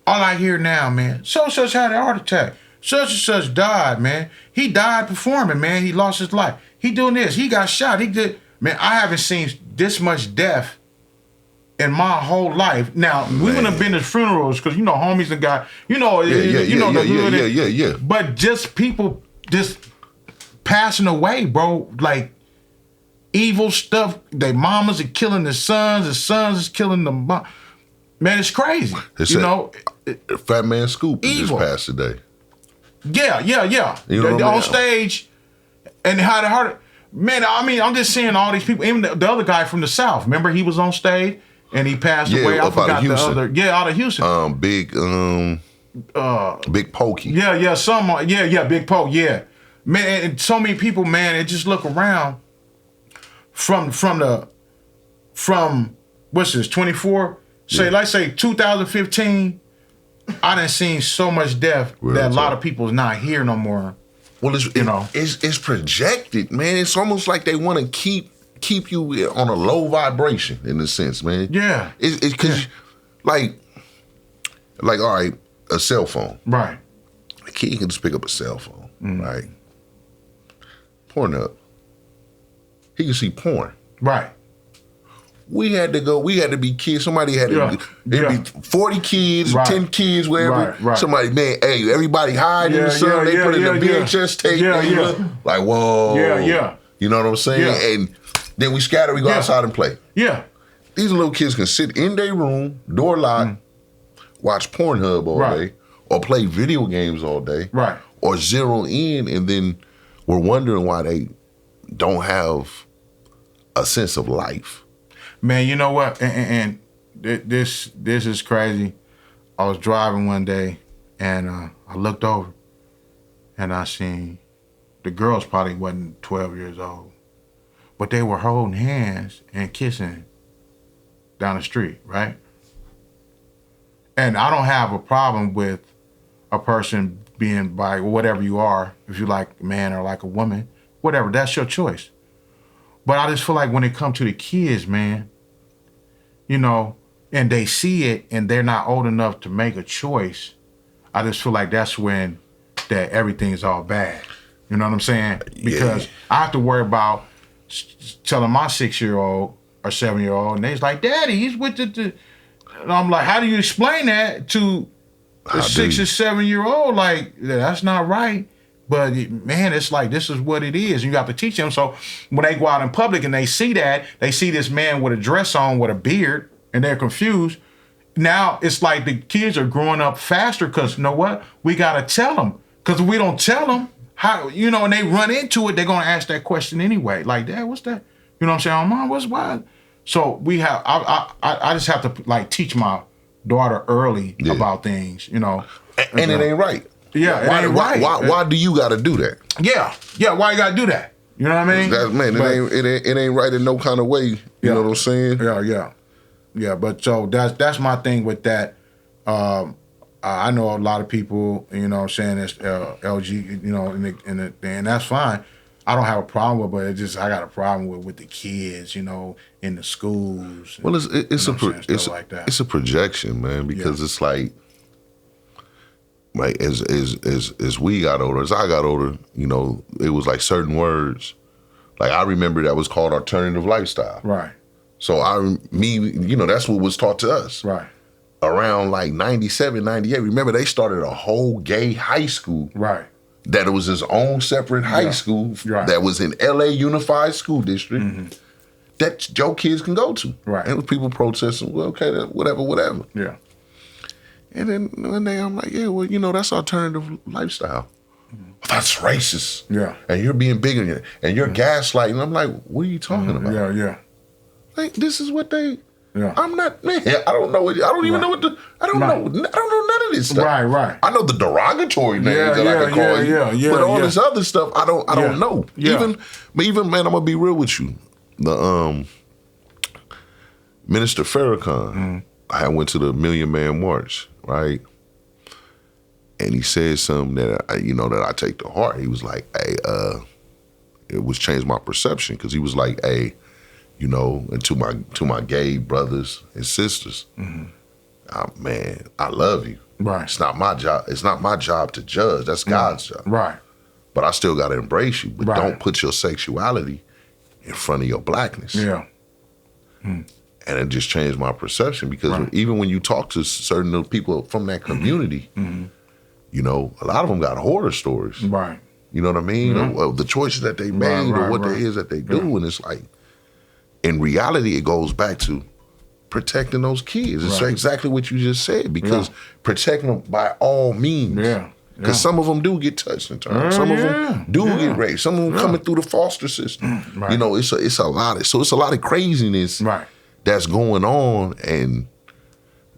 Speaker 2: All I hear now, man. Such had a heart attack. Such died, man. He died performing, man. He lost his life. He doing this. He got shot. He did. Man, I haven't seen this much death in my whole life. Now, we wouldn't have been to funerals because, homies and got,
Speaker 1: Yeah.
Speaker 2: But just people just passing away, bro. Like, evil stuff. Their mamas are killing their sons. The sons is killing them. Man, it's crazy.
Speaker 1: Fat Man Scoop just passed today.
Speaker 2: Yeah. On stage. And how the heart. Man, I mean, I'm just seeing all these people. Even the other guy from the South. Remember, he was on stage? And he passed away. I forgot the other. Yeah, out of Houston.
Speaker 1: Big. Big Pokey.
Speaker 2: Yeah, Big Poke, yeah. Man, and so many people, man, and just look around from what's this, 24? Let's say 2015, I done seen so much death that a lot of people's not here no more.
Speaker 1: Well, it's projected, man. It's almost like they want to keep you on a low vibration in a sense, man.
Speaker 2: Yeah.
Speaker 1: It's because, like, all right, a cell phone.
Speaker 2: Right.
Speaker 1: A kid can just pick up a cell phone, right? Porn up. He can see porn.
Speaker 2: Right.
Speaker 1: We had to be kids. Somebody had to be 40 kids, 10 kids, whatever. Right. Somebody, man, hey, everybody hide in the sun. They put in the VHS tape. Like, whoa.
Speaker 2: Yeah.
Speaker 1: You know what I'm saying?
Speaker 2: Yeah.
Speaker 1: And then we scatter, we go outside and play.
Speaker 2: Yeah.
Speaker 1: These little kids can sit in their room, door locked, watch Pornhub all day, or play video games all day.
Speaker 2: Right.
Speaker 1: Or zero in, and then we're wondering why they don't have a sense of life.
Speaker 2: Man, you know what? And this is crazy. I was driving one day, and I looked over, and I seen the girls probably wasn't 12 years old, but they were holding hands and kissing down the street, right? And I don't have a problem with a person being by whatever you are, if you like a man or like a woman, whatever, that's your choice. But I just feel like when it comes to the kids, man, you know, and they see it and they're not old enough to make a choice, I just feel like that's when that everything's all bad. You know what I'm saying? Because I have to worry about telling my 6-year-old or 7-year-old, and they's like, Daddy, he's with the and I'm like, how do you explain that to a 6 or 7-year-old? Like, that's not right. But man, it's like, this is what it is. You have to teach them. So when they go out in public and they see that, they see this man with a dress on with a beard, and they're confused. Now it's like the kids are growing up faster because you know what? We got to tell them. Because if we don't tell them, how, you know, and they run into it, they're going to ask that question anyway. Like, Dad, what's that? You know what I'm saying? Mom, what's why? So we have, I just have to like teach my daughter early about things, you know.
Speaker 1: And it ain't right.
Speaker 2: Yeah,
Speaker 1: why do you got to do that?
Speaker 2: Yeah. Why you got to do that? You know what I mean?
Speaker 1: It ain't right in no kind of way. You know what I'm saying?
Speaker 2: Yeah. But so that's my thing with that. I know a lot of people, you know what I'm saying, it's LG, you know, and that's fine. I don't have a problem with it, but it's just I got a problem with the kids, you know, in the schools.
Speaker 1: Well, it's a projection, man, because it's like as we got older, as I got older, you know, it was like certain words. Like I remember that was called alternative lifestyle.
Speaker 2: Right.
Speaker 1: So you know, that's what was taught to us.
Speaker 2: Right.
Speaker 1: Around like 97, 98. Remember they started a whole gay high school.
Speaker 2: Right.
Speaker 1: That it was his own separate high school that was in LA Unified School District that your kids can go to.
Speaker 2: Right.
Speaker 1: And people protesting, well, okay, whatever.
Speaker 2: Yeah.
Speaker 1: And then one day I'm like, yeah, well, you know, that's alternative lifestyle. That's racist.
Speaker 2: Yeah.
Speaker 1: And you're being bigger and you're gaslighting. I'm like, what are you talking about?
Speaker 2: Yeah.
Speaker 1: Like, this is what they...
Speaker 2: Yeah.
Speaker 1: I'm not, man, I don't know. I don't even know what I don't know. I don't know none of this stuff.
Speaker 2: Right.
Speaker 1: I know the derogatory names that I can call you. But all this other stuff, I don't know.
Speaker 2: Yeah.
Speaker 1: Even, man, I'm going to be real with you. The Minister Farrakhan, I went to the Million Man March, right? And he said something that I take to heart. He was like, hey, it was changed my perception, because he was like, hey, you know, and to my gay brothers and sisters, man, I love you.
Speaker 2: Right.
Speaker 1: It's not my job. It's not my job to judge. That's God's job.
Speaker 2: Right.
Speaker 1: But I still got to embrace you. But don't put your sexuality in front of your blackness.
Speaker 2: Yeah.
Speaker 1: And it just changed my perception, because even when you talk to certain people from that community, you know, a lot of them got horror stories.
Speaker 2: Right.
Speaker 1: You know what I mean? Of the choices that they made or what it is that they do. And it's like, in reality, it goes back to protecting those kids. It's exactly what you just said, because protecting them by all means.
Speaker 2: Yeah.
Speaker 1: Because some of them do get touched in turn. Some of them do get raped. Some of them coming through the foster system.
Speaker 2: Right.
Speaker 1: You know, it's a lot of craziness that's going on. And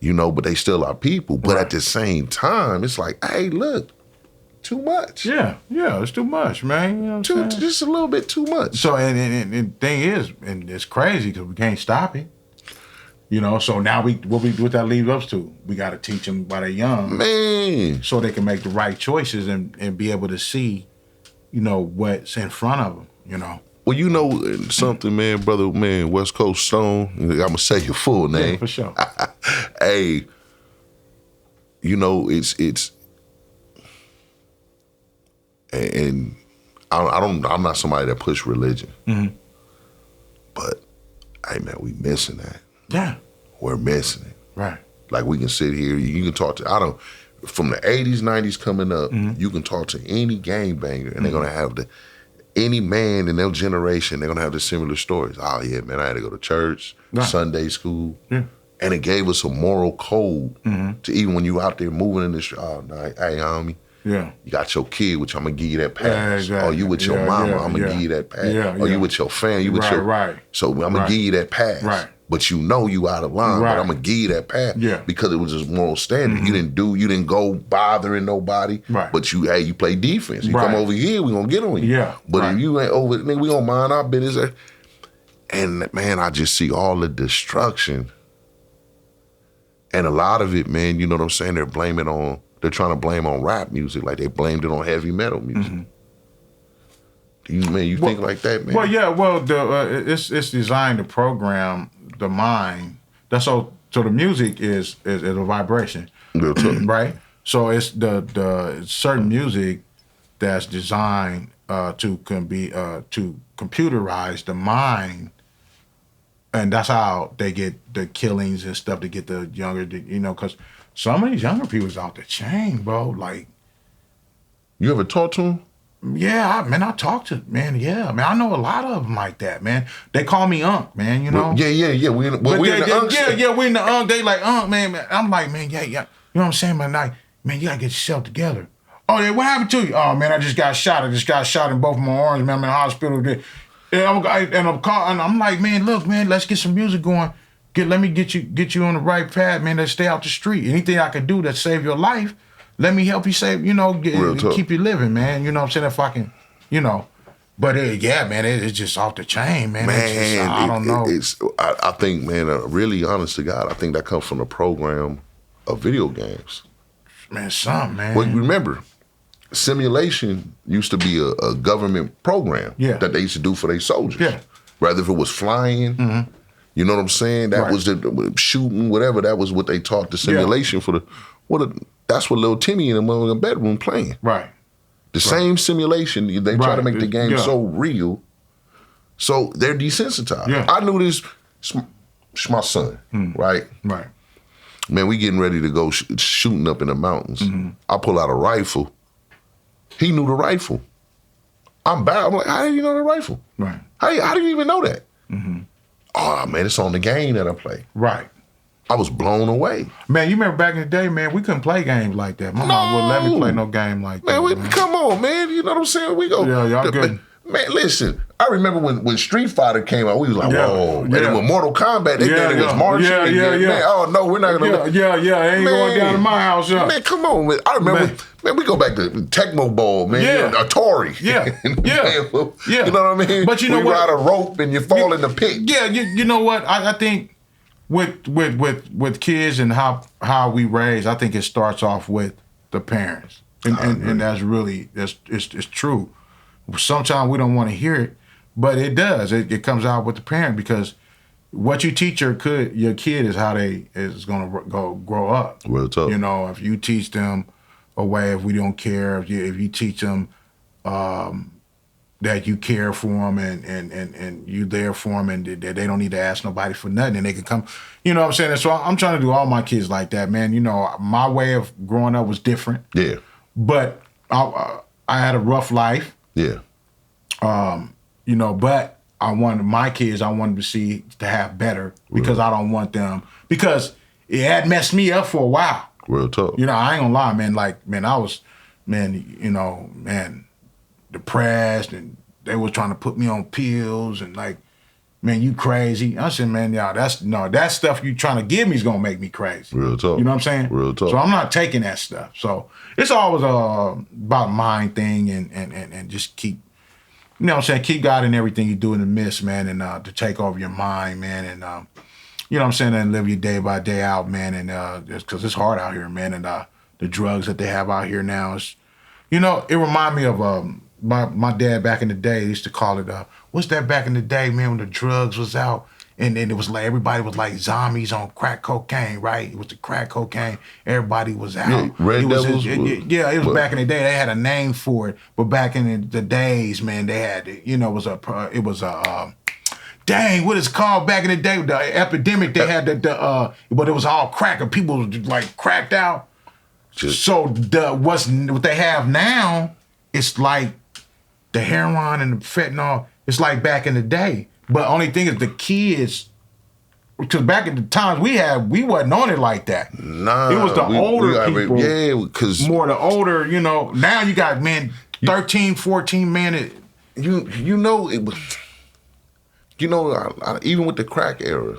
Speaker 1: You know, but they still are people. But
Speaker 2: Right.
Speaker 1: at the same time, it's like, hey, look, too much.
Speaker 2: Yeah, it's too much, man. You know what I'm saying?
Speaker 1: Just a little bit too much.
Speaker 2: So, and the thing is, and it's crazy because we can't stop it. You know, so now what that leaves us to? We got to teach them while they're young,
Speaker 1: Man.
Speaker 2: so they can make the right choices and be able to see, you know, what's in front of them. You know.
Speaker 1: Well, you know something, man, brother, man, West Coast Stone. I'm gonna say your full name.
Speaker 2: Yeah, for sure.
Speaker 1: Hey, you know it's, and I'm not somebody that push religion, but hey, man, we missing that.
Speaker 2: Yeah.
Speaker 1: We're missing it.
Speaker 2: Right.
Speaker 1: Like we can sit here, you can talk to from the 80s, 90s coming up, you can talk to any gangbanger and they're gonna have any man in their generation, they're gonna have the similar stories. Oh yeah, man, I had to go to church, Sunday school. Yeah. And it gave us a moral code to even when you out there moving in the street, oh no, hey homie.
Speaker 2: Yeah.
Speaker 1: You got your kid, which I'm gonna give you that pass.
Speaker 2: Yeah, exactly.
Speaker 1: Or you with your mama, I'm gonna give you that pass. Or you with your family, you with your
Speaker 2: right.
Speaker 1: So I'm gonna give you that pass.
Speaker 2: Right.
Speaker 1: But you know you out of line, but I'm gonna give you that pass.
Speaker 2: Yeah.
Speaker 1: Because it was just moral standard. You didn't go bothering nobody.
Speaker 2: Right.
Speaker 1: But you play defense. You come over here, we gonna get on you.
Speaker 2: Yeah.
Speaker 1: But if you ain't over, nigga, we gonna mind our business. And man, I just see all the destruction. And a lot of it, man, you know what I'm saying? They're trying to blame on rap music, like they blamed it on heavy metal music. Do you think like that, man?
Speaker 2: Well, yeah. Well, it's designed to program the mind. That's so the music is a vibration, right? So it's the certain music that's designed to computerize the mind. And that's how they get the killings and stuff to get the younger, you know, because some of these younger people's out the chain, bro. Like,
Speaker 1: you ever talk to them?
Speaker 2: Yeah, I talk to, man. Yeah, man, I know a lot of them like that, man. They call me Unc, man. You know.
Speaker 1: Yeah. We in the Unc.
Speaker 2: Yeah, we in the Unc. They like Unc, man. I'm like, man, yeah. You know what I'm saying, man? Like, man, you gotta get yourself together. Oh, yeah, what happened to you? Oh, man, I just got shot. I just got shot in both of my arms, man. I'm in the hospital. And I'm like, man, look, man, let's get some music going. Let me get you on the right path, man. Let's stay out the street. Anything I can do that save your life, let me help you save, you know, keep you living, man. You know what I'm saying? If I can, you know. But man, it's just off the chain, man.
Speaker 1: Man,
Speaker 2: I don't know.
Speaker 1: I think, man, really honest to God, I think that comes from the program of video games.
Speaker 2: Man, something, man.
Speaker 1: Well, remember, simulation used to be a government program that they used to do for their soldiers. Yeah. Rather if it was flying, you know what I'm saying? That was the shooting, whatever. That was what they taught the simulation for that's what little Timmy in the bedroom playing. Right. The same simulation. They try to make the game so real. So they're desensitized. Yeah. I knew this. It's my son, right? Right. Man, we getting ready to go shooting up in the mountains. I pull out a rifle. He knew the rifle. I'm bad. I'm like, how do you know the rifle? Right. How do you even know that? Oh, man, it's on the game that I play. Right. I was blown away.
Speaker 2: Man, you remember back in the day, man, we couldn't play games like that. My mom wouldn't let me play no game like that.
Speaker 1: Man, come on, man. You know what I'm saying? We go.
Speaker 2: Yeah, y'all good.
Speaker 1: Man, listen. I remember when Street Fighter came out, we was like, whoa. And then when Mortal Kombat, they thought it was marching. Man, oh, no, we're not going to.
Speaker 2: Ain't going down to my house.
Speaker 1: Man, come on. Man. I remember, man, we go back to Tecmo Ball, man. Atari.
Speaker 2: Yeah.
Speaker 1: You know what I mean?
Speaker 2: But you know
Speaker 1: what? You ride a rope and you fall in the pit.
Speaker 2: Yeah, you know what? I think with kids and how we raise, I think it starts off with the parents. And that's really, it's true. Sometimes we don't want to hear it, but it does. It comes out with the parent, because what you teach your kid is how they is going to grow up.
Speaker 1: Real tough.
Speaker 2: You know, if you teach them a way, if we don't care, if you teach them that you care for them and you there for them, and that they don't need to ask nobody for nothing, and they can come. You know what I'm saying? And so I'm trying to do all my kids like that, man. You know, my way of growing up was different. Yeah. But I had a rough life. Yeah. You know, but I wanted my kids, I wanted to have better, because I don't want them, because it had messed me up for a while.
Speaker 1: Real tough.
Speaker 2: You know, I ain't gonna lie, man. Like, man, I was, depressed, and they was trying to put me on pills, and like, man, you crazy. I said, man, y'all, that stuff you trying to give me is gonna make me crazy.
Speaker 1: Real talk.
Speaker 2: You know what I'm saying?
Speaker 1: Real talk.
Speaker 2: So I'm not taking that stuff. So it's always about mind thing and just keep, you know what I'm saying, keep God in everything you do in the midst, man, and to take over your mind, man, and you know what I'm saying, and live your day by day out, man, and just because it's hard out here, man, and the drugs that they have out here now is, you know, it remind me of my dad back in the day. They used to call it what's that back in the day, man, when the drugs was out and it was like everybody was like zombies on crack cocaine, right? It was the crack cocaine. Everybody was out.
Speaker 1: Yeah, Red Devils.
Speaker 2: It was back in the day. They had a name for it, but back in the days, man, they had it was a dang, what it's called back in the day, the epidemic. They had but it was all crack and people was like cracked out. So what they have now, it's like the heroin and the fentanyl. It's like back in the day. But only thing is the kids, because back in the times we wasn't on it like that.
Speaker 1: Nah,
Speaker 2: it was the older people.
Speaker 1: Yeah, because
Speaker 2: more the older, you know. Now you got 13, 14 man.
Speaker 1: You know it was. You know, even with the crack era,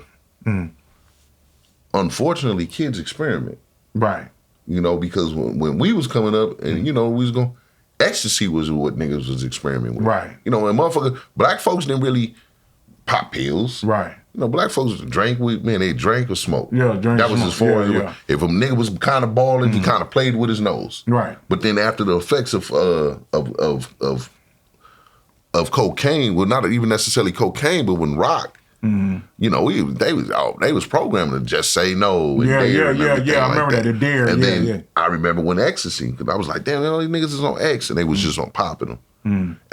Speaker 1: unfortunately, kids experiment.
Speaker 2: Right.
Speaker 1: You know, because when we was coming up, and you know, we was going, ecstasy was what niggas was experimenting with.
Speaker 2: Right.
Speaker 1: You know, and black folks didn't really pop pills.
Speaker 2: Right.
Speaker 1: You know, black folks drank with, man, they drank or smoked.
Speaker 2: Yeah, drink.
Speaker 1: That was as far as if a nigga was kind of balling, he kind of played with his nose.
Speaker 2: Right.
Speaker 1: But then after the effects of cocaine, well, not even necessarily cocaine, but when rock, you know, they was programmed to just say no. And
Speaker 2: I remember
Speaker 1: that.
Speaker 2: The dare.
Speaker 1: And then I remember when ecstasy, because I was like, damn, all these niggas is on X, and they was just on popping them.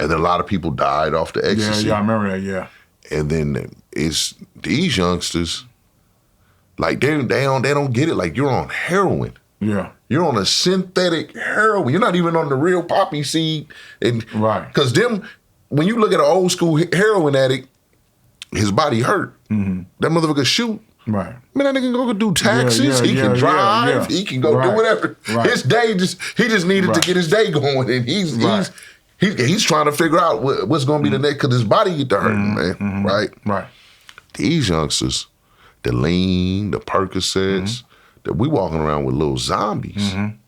Speaker 1: And then a lot of people died off the ecstasy.
Speaker 2: Yeah, I remember that. Yeah.
Speaker 1: And then it's these youngsters, like they don't get it. Like you're on heroin.
Speaker 2: Yeah.
Speaker 1: You're on a synthetic heroin. You're not even on the real poppy seed. And
Speaker 2: right.
Speaker 1: Because when you look at an old school heroin addict, his body hurt. That motherfucker shoot.
Speaker 2: Right.
Speaker 1: Man, that nigga can go do taxes. He can drive. He can go do whatever.
Speaker 2: Right.
Speaker 1: His day he just needed to get his day going, and he's trying to figure out what's going to be the next, because his body get to hurting, man. Right.
Speaker 2: Right.
Speaker 1: These youngsters, the lean, the Percocets, that we walking around with little zombies, and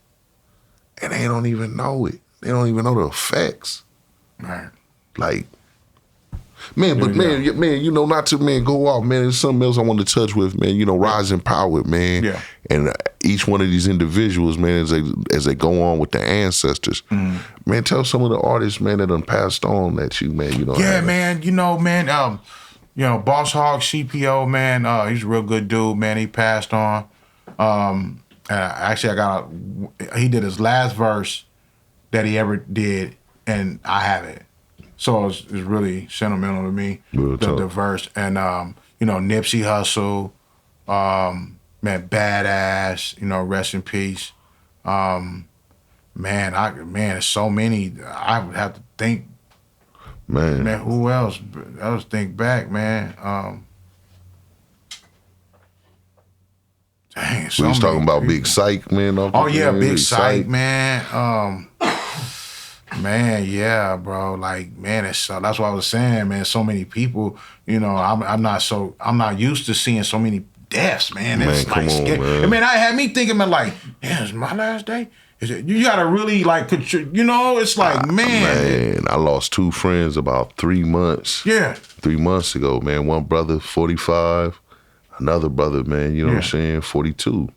Speaker 1: they don't even know it. They don't even know the effects.
Speaker 2: Right.
Speaker 1: Like, man, but man, you know, not to go off, man. There's something else I want to touch with, man. You know, rise and power, man.
Speaker 2: Yeah.
Speaker 1: And each one of these individuals, man, as they go on with their ancestors, man, tell some of the artists, man, that done passed on that you, man, you know.
Speaker 2: Yeah, man. You know, man. Boss Hog CPO, man. He's a real good dude, man. He passed on. Actually, he did his last verse that he ever did, and I have it. So it's really sentimental to me, the verse. And, Nipsey Hussle, man, badass, rest in peace. There's so many. I would have to think, man, who else? I was think back, man. Dang,
Speaker 1: we was talking about Big Psych, man.
Speaker 2: Big Psych, man. Man, yeah, bro. Like, man, that's what I was saying, man. So many people, I'm not used to seeing so many deaths, man. It's
Speaker 1: man,
Speaker 2: like scary.
Speaker 1: Man.
Speaker 2: I mean, I had me thinking, man, like, man, is my last day? Is it? You gotta really like, it's like, man.
Speaker 1: I lost 2 friends about 3 months.
Speaker 2: Yeah.
Speaker 1: 3 months ago, man. One brother, 45. Another brother, man, you know what I'm saying, 42.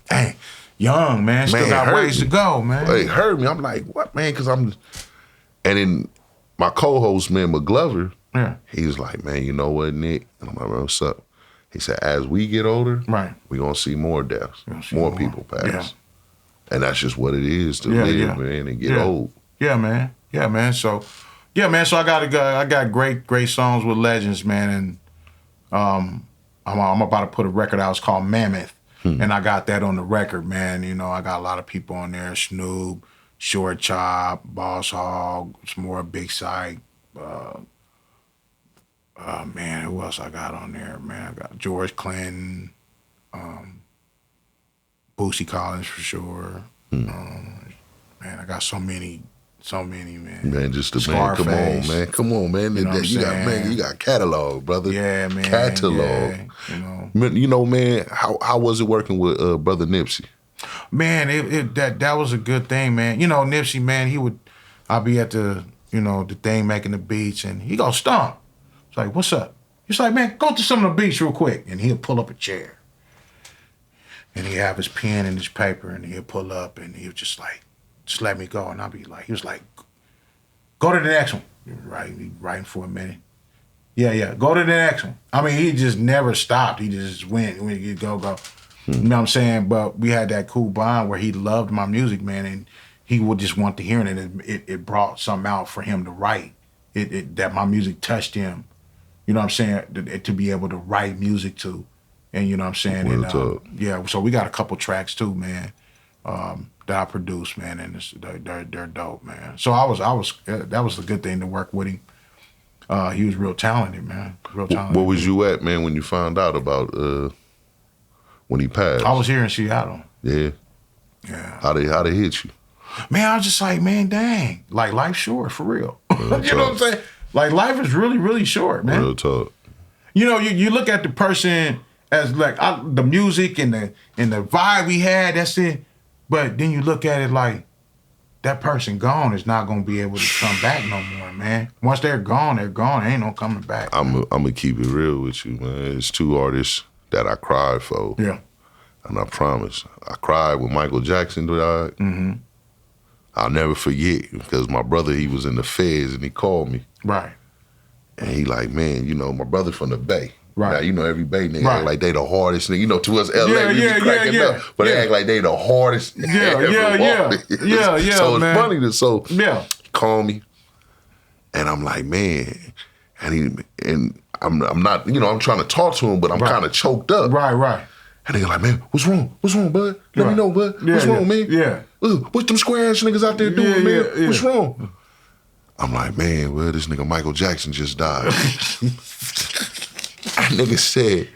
Speaker 2: Dang. Young, man. Still got ways to go, man.
Speaker 1: It hurt me. I'm like, what, man? Because and then my co-host, man, McGlover, he was like, man, you know what, Nick? And I'm like, man, what's up? He said, as we get older, we're going to see more deaths, more people pass. Yeah. And that's just what it is to live, man, and get old. Yeah, man.
Speaker 2: Yeah, man. So I got great songs with legends, man. And I'm about to put a record out. It's called Mammoth. And I got that on the record, man. I got a lot of people on there. Snoop, Short Chop, Boss Hog, some more Big Psych. Man, who else I got on there, man? I got George Clinton, Boosie Collins for sure. Man, I got so many So many, man.
Speaker 1: Man, just the man. Come on, man.
Speaker 2: You know what I'm saying?
Speaker 1: You got catalog, brother.
Speaker 2: Yeah, man.
Speaker 1: Catalog.
Speaker 2: Yeah,
Speaker 1: You know, man. How was it working with brother Nipsey?
Speaker 2: Man, that was a good thing, man. You know, Nipsey, man, I'll be at the thing making the beats, and he go stomp. It's like, what's up? He's like, man, go to some of the beats real quick, and he'll pull up a chair, and he'll have his pen and his paper, and he'll pull up, and he'll just like, just let me go, and I'll be like, he was like, go to the next one. Right, writing for a minute. Yeah, go to the next one. I mean, he just never stopped. He just went, you go. You know what I'm saying? But we had that cool bond where he loved my music, man, and he would just want to hear it, and it brought something out for him to write. That my music touched him. You know what I'm saying? To be able to write music to, and you know what I'm saying? And, yeah, so we got a couple tracks too, man, that I produced, man, and they're dope, man. So that was a good thing to work with him. He was real talented, man. Real talented.
Speaker 1: Where was you at, man, when you found out about when he passed?
Speaker 2: I was here in Seattle.
Speaker 1: Yeah.
Speaker 2: Yeah.
Speaker 1: How they hit you?
Speaker 2: Man, I was just like, man, dang, like life's short for real. You know what I'm saying? Like life is really, really short, man.
Speaker 1: Real talk.
Speaker 2: You know, you look at the person as like the music and the vibe we had. That's it. But then you look at it like that person gone is not gonna be able to come back no more, man. Once they're gone, they're gone. Ain't no coming back.
Speaker 1: I'm gonna keep it real with you, man. It's two artists that I cried for.
Speaker 2: Yeah.
Speaker 1: And I promise, I cried when Michael Jackson died.
Speaker 2: Mm-hmm.
Speaker 1: I'll never forget because my brother, he was in the feds and he called me.
Speaker 2: Right.
Speaker 1: And he like, man, you know, my brother from the Bay.
Speaker 2: Right.
Speaker 1: Now, you know, every Bay nigga
Speaker 2: right.
Speaker 1: act like they the hardest nigga. You know, to us LA, we be cracking up. But they act like they the hardest
Speaker 2: Yeah.
Speaker 1: So it's funny to,
Speaker 2: yeah.
Speaker 1: call me. And I'm like, man. And I'm not, you know, I'm trying to talk to him, but I'm kind of choked up.
Speaker 2: Right.
Speaker 1: And they like, man, what's wrong? What's wrong, bud? Let me know, bud. What's wrong, man?
Speaker 2: Yeah.
Speaker 1: What's them square ass niggas out there doing, man?
Speaker 2: Yeah.
Speaker 1: What's wrong? I'm like, man, well, this nigga Michael Jackson just died. That nigga said,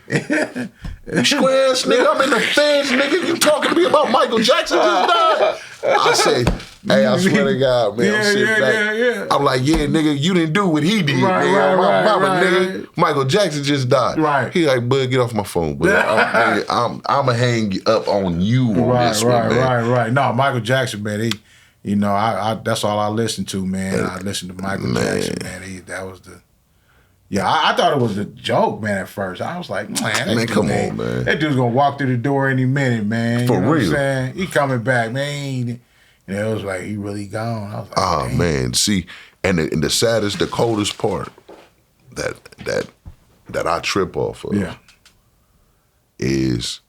Speaker 1: you square ass nigga, I'm in the feds, nigga. You talking to me about Michael Jackson just died? I said, hey, I swear to God, man, I'm sitting back. I'm like, yeah, nigga, you didn't do what he did, nigga. My mama, nigga, Michael Jackson just died.
Speaker 2: Right.
Speaker 1: He like, bud, get off my phone, bud. I'm going to hang up on you on this one, man.
Speaker 2: Right. No, Michael Jackson, man, he, you know, I that's all I listened to, man. I listened to Michael Jackson, man. That was the... Yeah, I thought it was a joke, man, at first. I was like, man,
Speaker 1: come on, man.
Speaker 2: That dude's going to walk through the door any minute, man.
Speaker 1: For
Speaker 2: you know
Speaker 1: real.
Speaker 2: What I'm saying? He coming back, man. And it was like, he really gone. I was like,
Speaker 1: oh, man. See, and the saddest, the coldest part that I trip off of is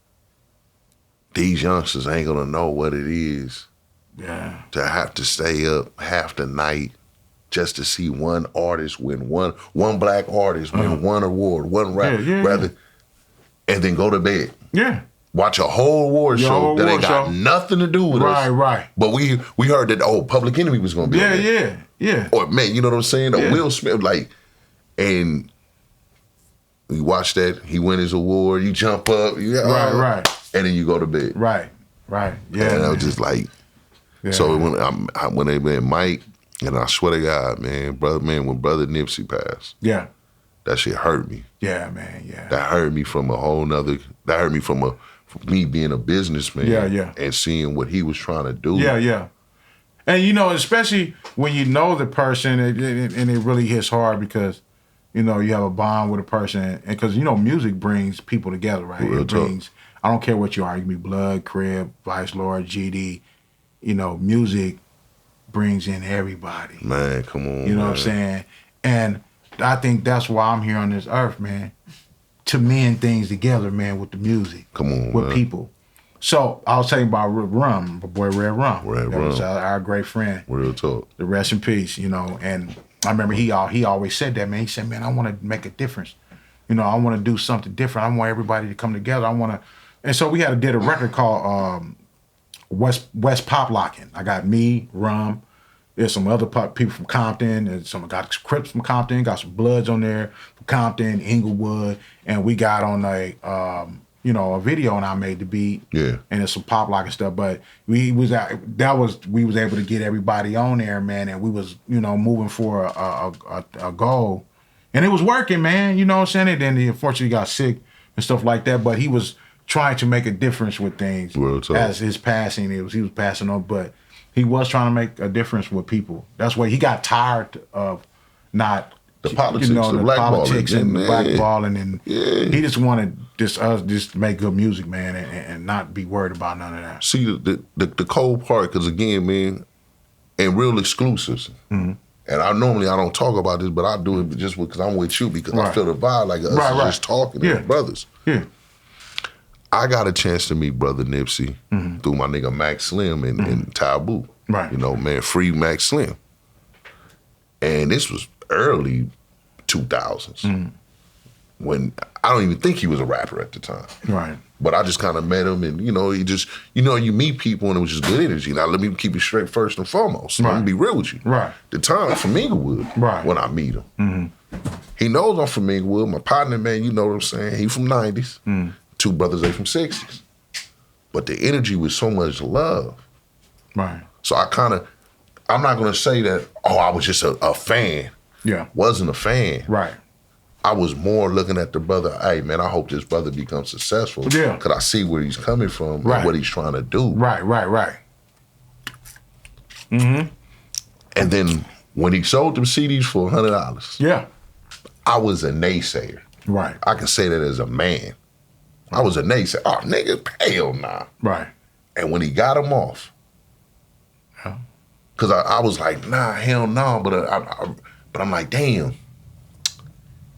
Speaker 1: these youngsters ain't going to know what it is to have to stay up half the night just to see one artist win one black artist win one award, one rapper, and then go to bed.
Speaker 2: Yeah.
Speaker 1: Watch a whole award show that ain't got nothing to do with us.
Speaker 2: Right.
Speaker 1: But we heard that Public Enemy was gonna be on there.
Speaker 2: Yeah.
Speaker 1: Or man, you know what I'm saying? Or Will Smith, like, and we watch that, he win his award, you jump up,
Speaker 2: right.
Speaker 1: And then you go to bed.
Speaker 2: Right. Yeah.
Speaker 1: And I was just like, so when they met Mike, and I swear to God, man, when brother Nipsey passed, that shit hurt me.
Speaker 2: Yeah, man, yeah.
Speaker 1: That hurt me from a whole nother, that hurt me from me being a businessman and seeing what he was trying to do.
Speaker 2: Yeah. And, you know, especially when you know the person, and it really hits hard because, you know, you have a bond with a person. And because, you know, music brings people together, right?
Speaker 1: Real
Speaker 2: it brings, I don't care what you are. You can be Blood, Crib, Vice Lord, GD. You know, music brings in everybody.
Speaker 1: Man, come on.
Speaker 2: You know what I'm saying? And I think that's why I'm here on this earth, man, to mend things together, man, with the music.
Speaker 1: Come on,
Speaker 2: with
Speaker 1: man.
Speaker 2: people. So I was telling you about Rum, my boy Red Rum.
Speaker 1: That
Speaker 2: was our great friend.
Speaker 1: Real talk.
Speaker 2: The rest in peace, you know. And I remember he always said that, man. He said, man, I want to make a difference. You know, I want to do something different. I want everybody to come together. And so we did a record called West Pop Locking. I got me, Rum. There's some other people from Compton, and got Crips from Compton, got some Bloods on there from Compton, Inglewood, and we got on a video and I made the beat.
Speaker 1: Yeah.
Speaker 2: And it's some pop lock and stuff. But we was able to get everybody on there, man, and we was, moving for a goal. And it was working, man. You know what I'm saying? And then he unfortunately got sick and stuff like that. But he was trying to make a difference with things as his passing. He was passing on, but he was trying to make a difference with people. That's why he got tired of not
Speaker 1: the politics,
Speaker 2: the
Speaker 1: politics
Speaker 2: and the blackballing, and he just wanted just to make good music, man, and not be worried about none of that.
Speaker 1: See the cold part, because again, man, and real exclusives. Mm-hmm. And I don't talk about this, but I do it just because I'm with you, because I feel the vibe like us just talking as brothers. Yeah. I got a chance to meet Brother Nipsey through my nigga Max Slim and Taboo. Right. Man, free Max Slim. And this was early 2000s when I don't even think he was a rapper at the time. Right. But I just kind of met him, and he just you meet people and it was just good energy. Now let me keep it straight first and foremost. Let me be real with you. Right. The time I'm from Inglewood when I meet him. Mm-hmm. He knows I'm from Inglewood. My partner, man, you know what I'm saying? He from 90s. Mm. Two brothers, they from 60s. But the energy was so much love. Right. So I'm not gonna say that, I was just a fan. Yeah. Wasn't a fan. Right. I was more looking at the brother, hey, man, I hope this brother becomes successful. Yeah. Because I see where he's coming from and what he's trying to do. Right. Mm-hmm. And then when he sold them CDs for $100, yeah, I was a naysayer. Right. I can say that as a man. I was a naysayer. Oh, nigga, hell nah. Right. And when he got them off, because I was like, nah, hell no, but I'm like, damn,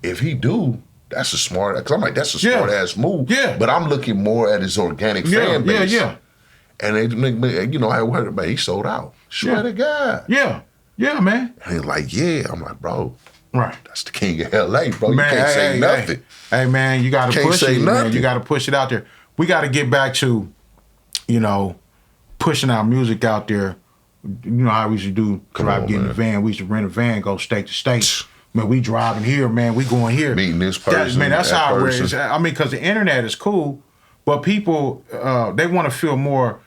Speaker 1: if he do, that's a smart, because I'm like, that's a smart ass move. Yeah. But I'm looking more at his organic fan base. Yeah. And I heard, man, he sold out. Swear to God. Yeah. Yeah, man. And he's like, yeah. I'm like, bro. Right. That's the king of LA, bro. Man, you can't say nothing. Hey, man, you got to push it, man. You got to push it out there. We got to get back to, pushing our music out there. You know how we used to do, get in the van. We used to rent a van, go state to state. Man, we driving here, man. We going here. Meeting this person. That's how it is. I mean, because the internet is cool, but people, they want to feel more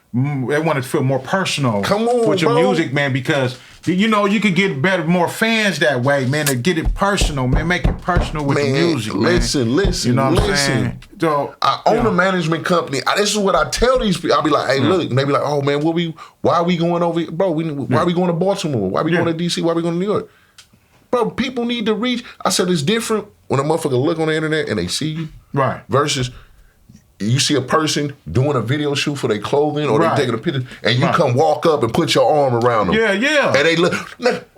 Speaker 1: personal with your music, man, because you could get more fans that way, man, to get it personal, man, make it personal with the music, man. Listen, you know what I'm saying? So, I own a management company. This is what I tell these people. I'll be like, hey, look, and they be like, oh, man, why are we going over here? Bro, why are we going to Baltimore? Why are we going to D.C.? Why are we going to New York? Bro, people need to reach. I said it's different when a motherfucker look on the internet and they see you. Right. Versus you see a person doing a video shoot for their clothing or they taking a picture and you come walk up and put your arm around them. Yeah. And they look.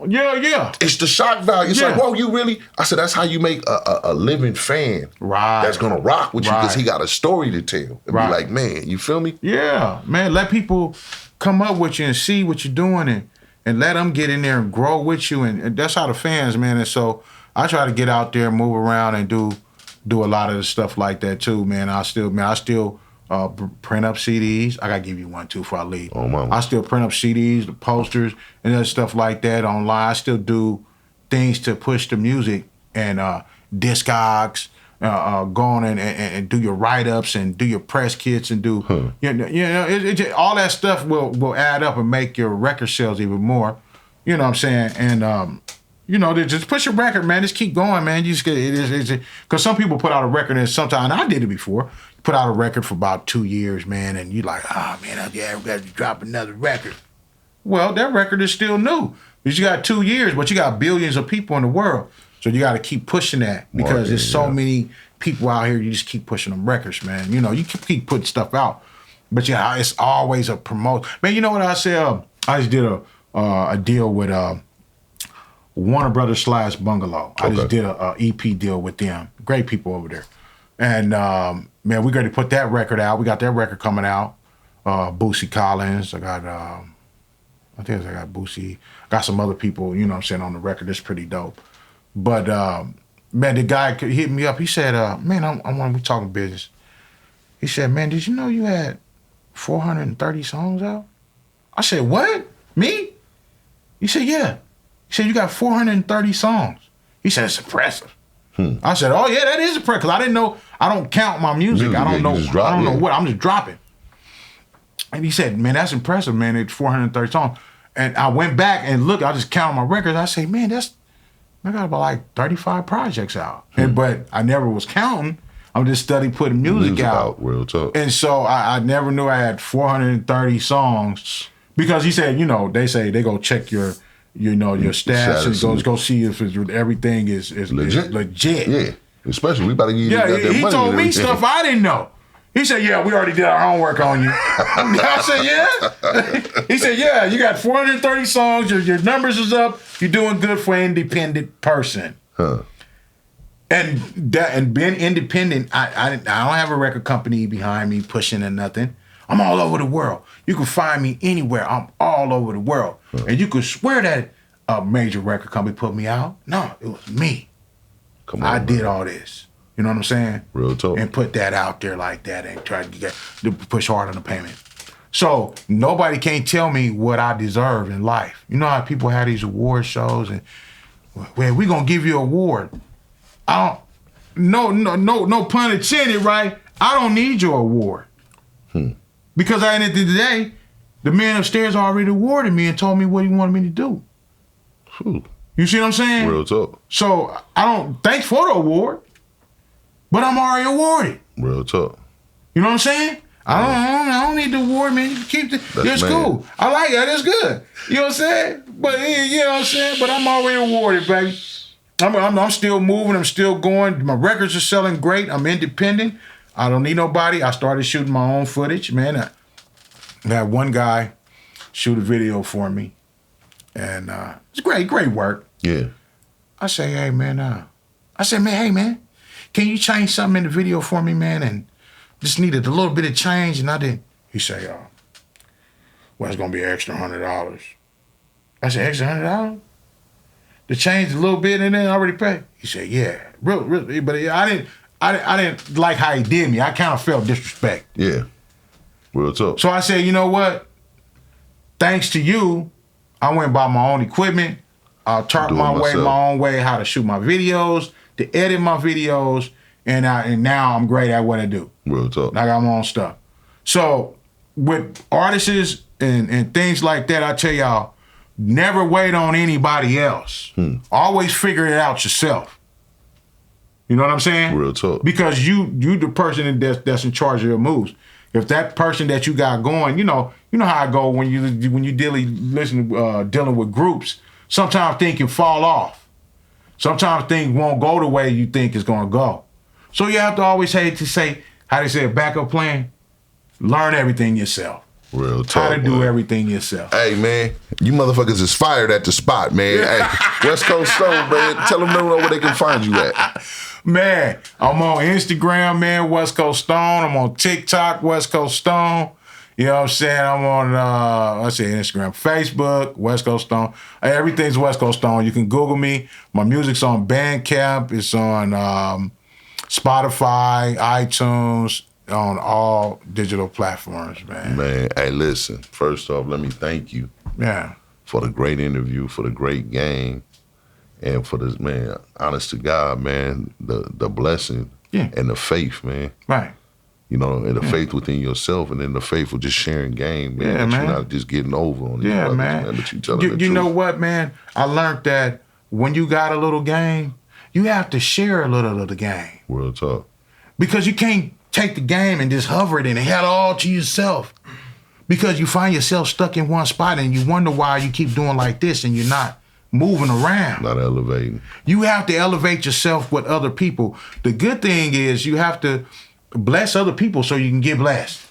Speaker 1: Yeah. It's the shock value. It's like, whoa, you really? I said, that's how you make a living fan. Right. That's going to rock with you because he got a story to tell. And be like, man, you feel me? Yeah, man. Let people come up with you and see what you're doing and let them get in there and grow with you. And that's how the fans, man. And so I try to get out there, move around, and do a lot of the stuff like that too, man. I still print up CDs. I gotta give you one too before I leave. Oh, mama. I still print up CDs, the posters, and other stuff like that online. I still do things to push the music and Discogs. Go on and do your write-ups and do your press kits and do all that stuff will add up and make your record sales even more. You know what I'm saying? And just push your record, man. Just keep going, man. You just get because some people put out a record and sometimes I did it before. Put out a record for about 2 years, man, and you like, oh man, I got to drop another record. Well, that record is still new because you got 2 years, but you got billions of people in the world. So you got to keep pushing that because there's so many people out here. You just keep pushing them records, man. You keep putting stuff out, but it's always a promote. Man, you know what I said? I just did a deal with Warner Brothers / Bungalow. I just did a EP deal with them. Great people over there, and man, we're going to put that record out. We got that record coming out. Boosie Collins. I got Boosie. I got some other people. You know what I'm saying, on the record. It's pretty dope. But, man, the guy hit me up. He said, man, I want to be talking business. He said, man, did you know you had 430 songs out? I said, what? Me? He said, yeah. He said, you got 430 songs. He said, it's impressive.
Speaker 2: I said, oh yeah, that is impressive. Because I didn't know, I don't count my music. I don't know what, I'm just dropping. And he said, man, that's impressive, man. It's 430 songs. And I went back and looked, I just counted my records. I say, man, I got about like 35 projects out. But I never was counting. I'm just studying putting music out.
Speaker 1: Real talk.
Speaker 2: And so I never knew I had 430 songs. Because he said, they say they go check your stats and go see if everything is legit.
Speaker 1: Yeah, especially we about to give you that money.
Speaker 2: He told me stuff I didn't know. He said, yeah, we already did our homework on you. I said, yeah? He said, yeah, you got 430 songs, your numbers is up, you're doing good for an independent person.
Speaker 1: Huh.
Speaker 2: And being independent, I don't have a record company behind me pushing or nothing. I'm all over the world. You can find me anywhere. I'm all over the world. Huh. And you could swear that a major record company put me out. No, it was me.
Speaker 1: Come on,
Speaker 2: I did all this. You know what I'm saying?
Speaker 1: Real talk.
Speaker 2: And put that out there like that and try to push hard on the payment. So nobody can't tell me what I deserve in life. You know how people have these award shows and, well, we're going to give you an award. No pun intended, right? I don't need your award. Because at the end of the day, the man upstairs already awarded me and told me what he wanted me to do. You see what I'm saying?
Speaker 1: Real talk.
Speaker 2: So I don't thanks for the award, but I'm already awarded.
Speaker 1: Real talk.
Speaker 2: You know what I'm saying? I don't need the award, man. You keep it's cool. I like that. It's good. You know what I'm saying? But you know what I'm saying? But I'm already awarded, baby. I'm still moving. I'm still going. My records are selling great. I'm independent. I don't need nobody. I started shooting my own footage, man. I had one guy shoot a video for me, and it's great work.
Speaker 1: Yeah.
Speaker 2: I say, hey man, hey man, can you change something in the video for me, man? And just needed a little bit of change, and I didn't. He say, well, it's gonna be an extra $100. I said, extra $100? To change a little bit and then I already paid. He said, yeah, really, but I didn't like how he did me. I kind of felt disrespect.
Speaker 1: Yeah. Real talk.
Speaker 2: So I said, you know what? Thanks to you, I went and bought my own equipment. I taught my own way how to shoot my videos, to edit my videos, and now I'm great at what I do.
Speaker 1: Real talk.
Speaker 2: I got my own stuff. So with artists and things like that, I tell y'all, never wait on anybody else. Always figure it out yourself. You know what I'm saying?
Speaker 1: Real talk. Because
Speaker 2: you the person that's in charge of your moves. If that person that you got going, you know how I go when you dealing with groups. Sometimes things can fall off. Sometimes things won't go the way you think it's gonna go. So you have to always say how they say a backup plan. Learn everything yourself.
Speaker 1: Real talk.
Speaker 2: How to do everything yourself.
Speaker 1: Hey man, you motherfuckers is fired at the spot, man. Hey, West Coast Stone, man. Tell them where they can find you at.
Speaker 2: Man, I'm on Instagram, man, West Coast Stone. I'm on TikTok, West Coast Stone. You know what I'm saying? I'm on, Instagram, Facebook, West Coast Stone. Everything's West Coast Stone. You can Google me. My music's on Bandcamp. It's on Spotify, iTunes, on all digital platforms, man.
Speaker 1: Man, hey, listen. First off, let me thank you.
Speaker 2: Yeah.
Speaker 1: For the great interview, for the great game. And for this, man, honest to God, man, the blessing and the faith, man.
Speaker 2: Right.
Speaker 1: You know, and the faith within yourself, and then the faith of just sharing game, man.
Speaker 2: Yeah, man.
Speaker 1: You're not just getting over on these brothers, man. But you telling the truth.
Speaker 2: You know what, man? I learned that when you got a little game, you have to share a little of the game.
Speaker 1: Real talk.
Speaker 2: Because you can't take the game and just hover it and have it all to yourself. Because you find yourself stuck in one spot and you wonder why you keep doing like this and you're not moving around.
Speaker 1: Not elevating.
Speaker 2: You have to elevate yourself with other people. The good thing is you have to bless other people so you can get blessed.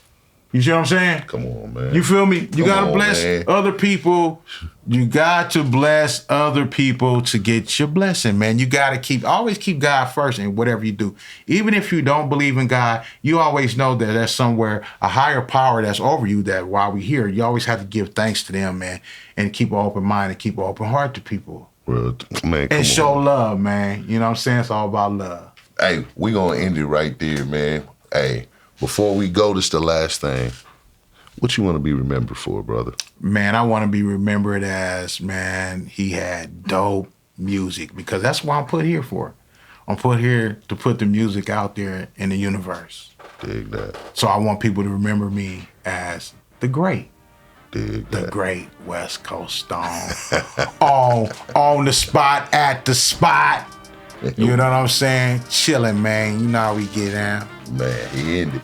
Speaker 2: You see what I'm saying?
Speaker 1: Come on, man.
Speaker 2: You feel me? You got to bless other people. You got to bless other people to get your blessing, man. You got to always keep God first in whatever you do. Even if you don't believe in God, you always know that there's somewhere a higher power that's over you that while we're here, you always have to give thanks to them, man, and keep an open mind and keep an open heart to people.
Speaker 1: Man,
Speaker 2: and show love, man. You know what I'm saying? It's all about love.
Speaker 1: Hey, we going to end it right there, man. Hey, before we go, this is the last thing. What you want to be remembered for, brother?
Speaker 2: Man, I want to be remembered as, man, he had dope music because that's what I'm put here for. I'm put here to put the music out there in the universe.
Speaker 1: Dig that.
Speaker 2: So I want people to remember me as the great.
Speaker 1: Dig
Speaker 2: The
Speaker 1: that.
Speaker 2: great West Coast Stone. on the spot, at the spot. You know what I'm saying? Chilling, man. You know how we get down.
Speaker 1: Man, he ended.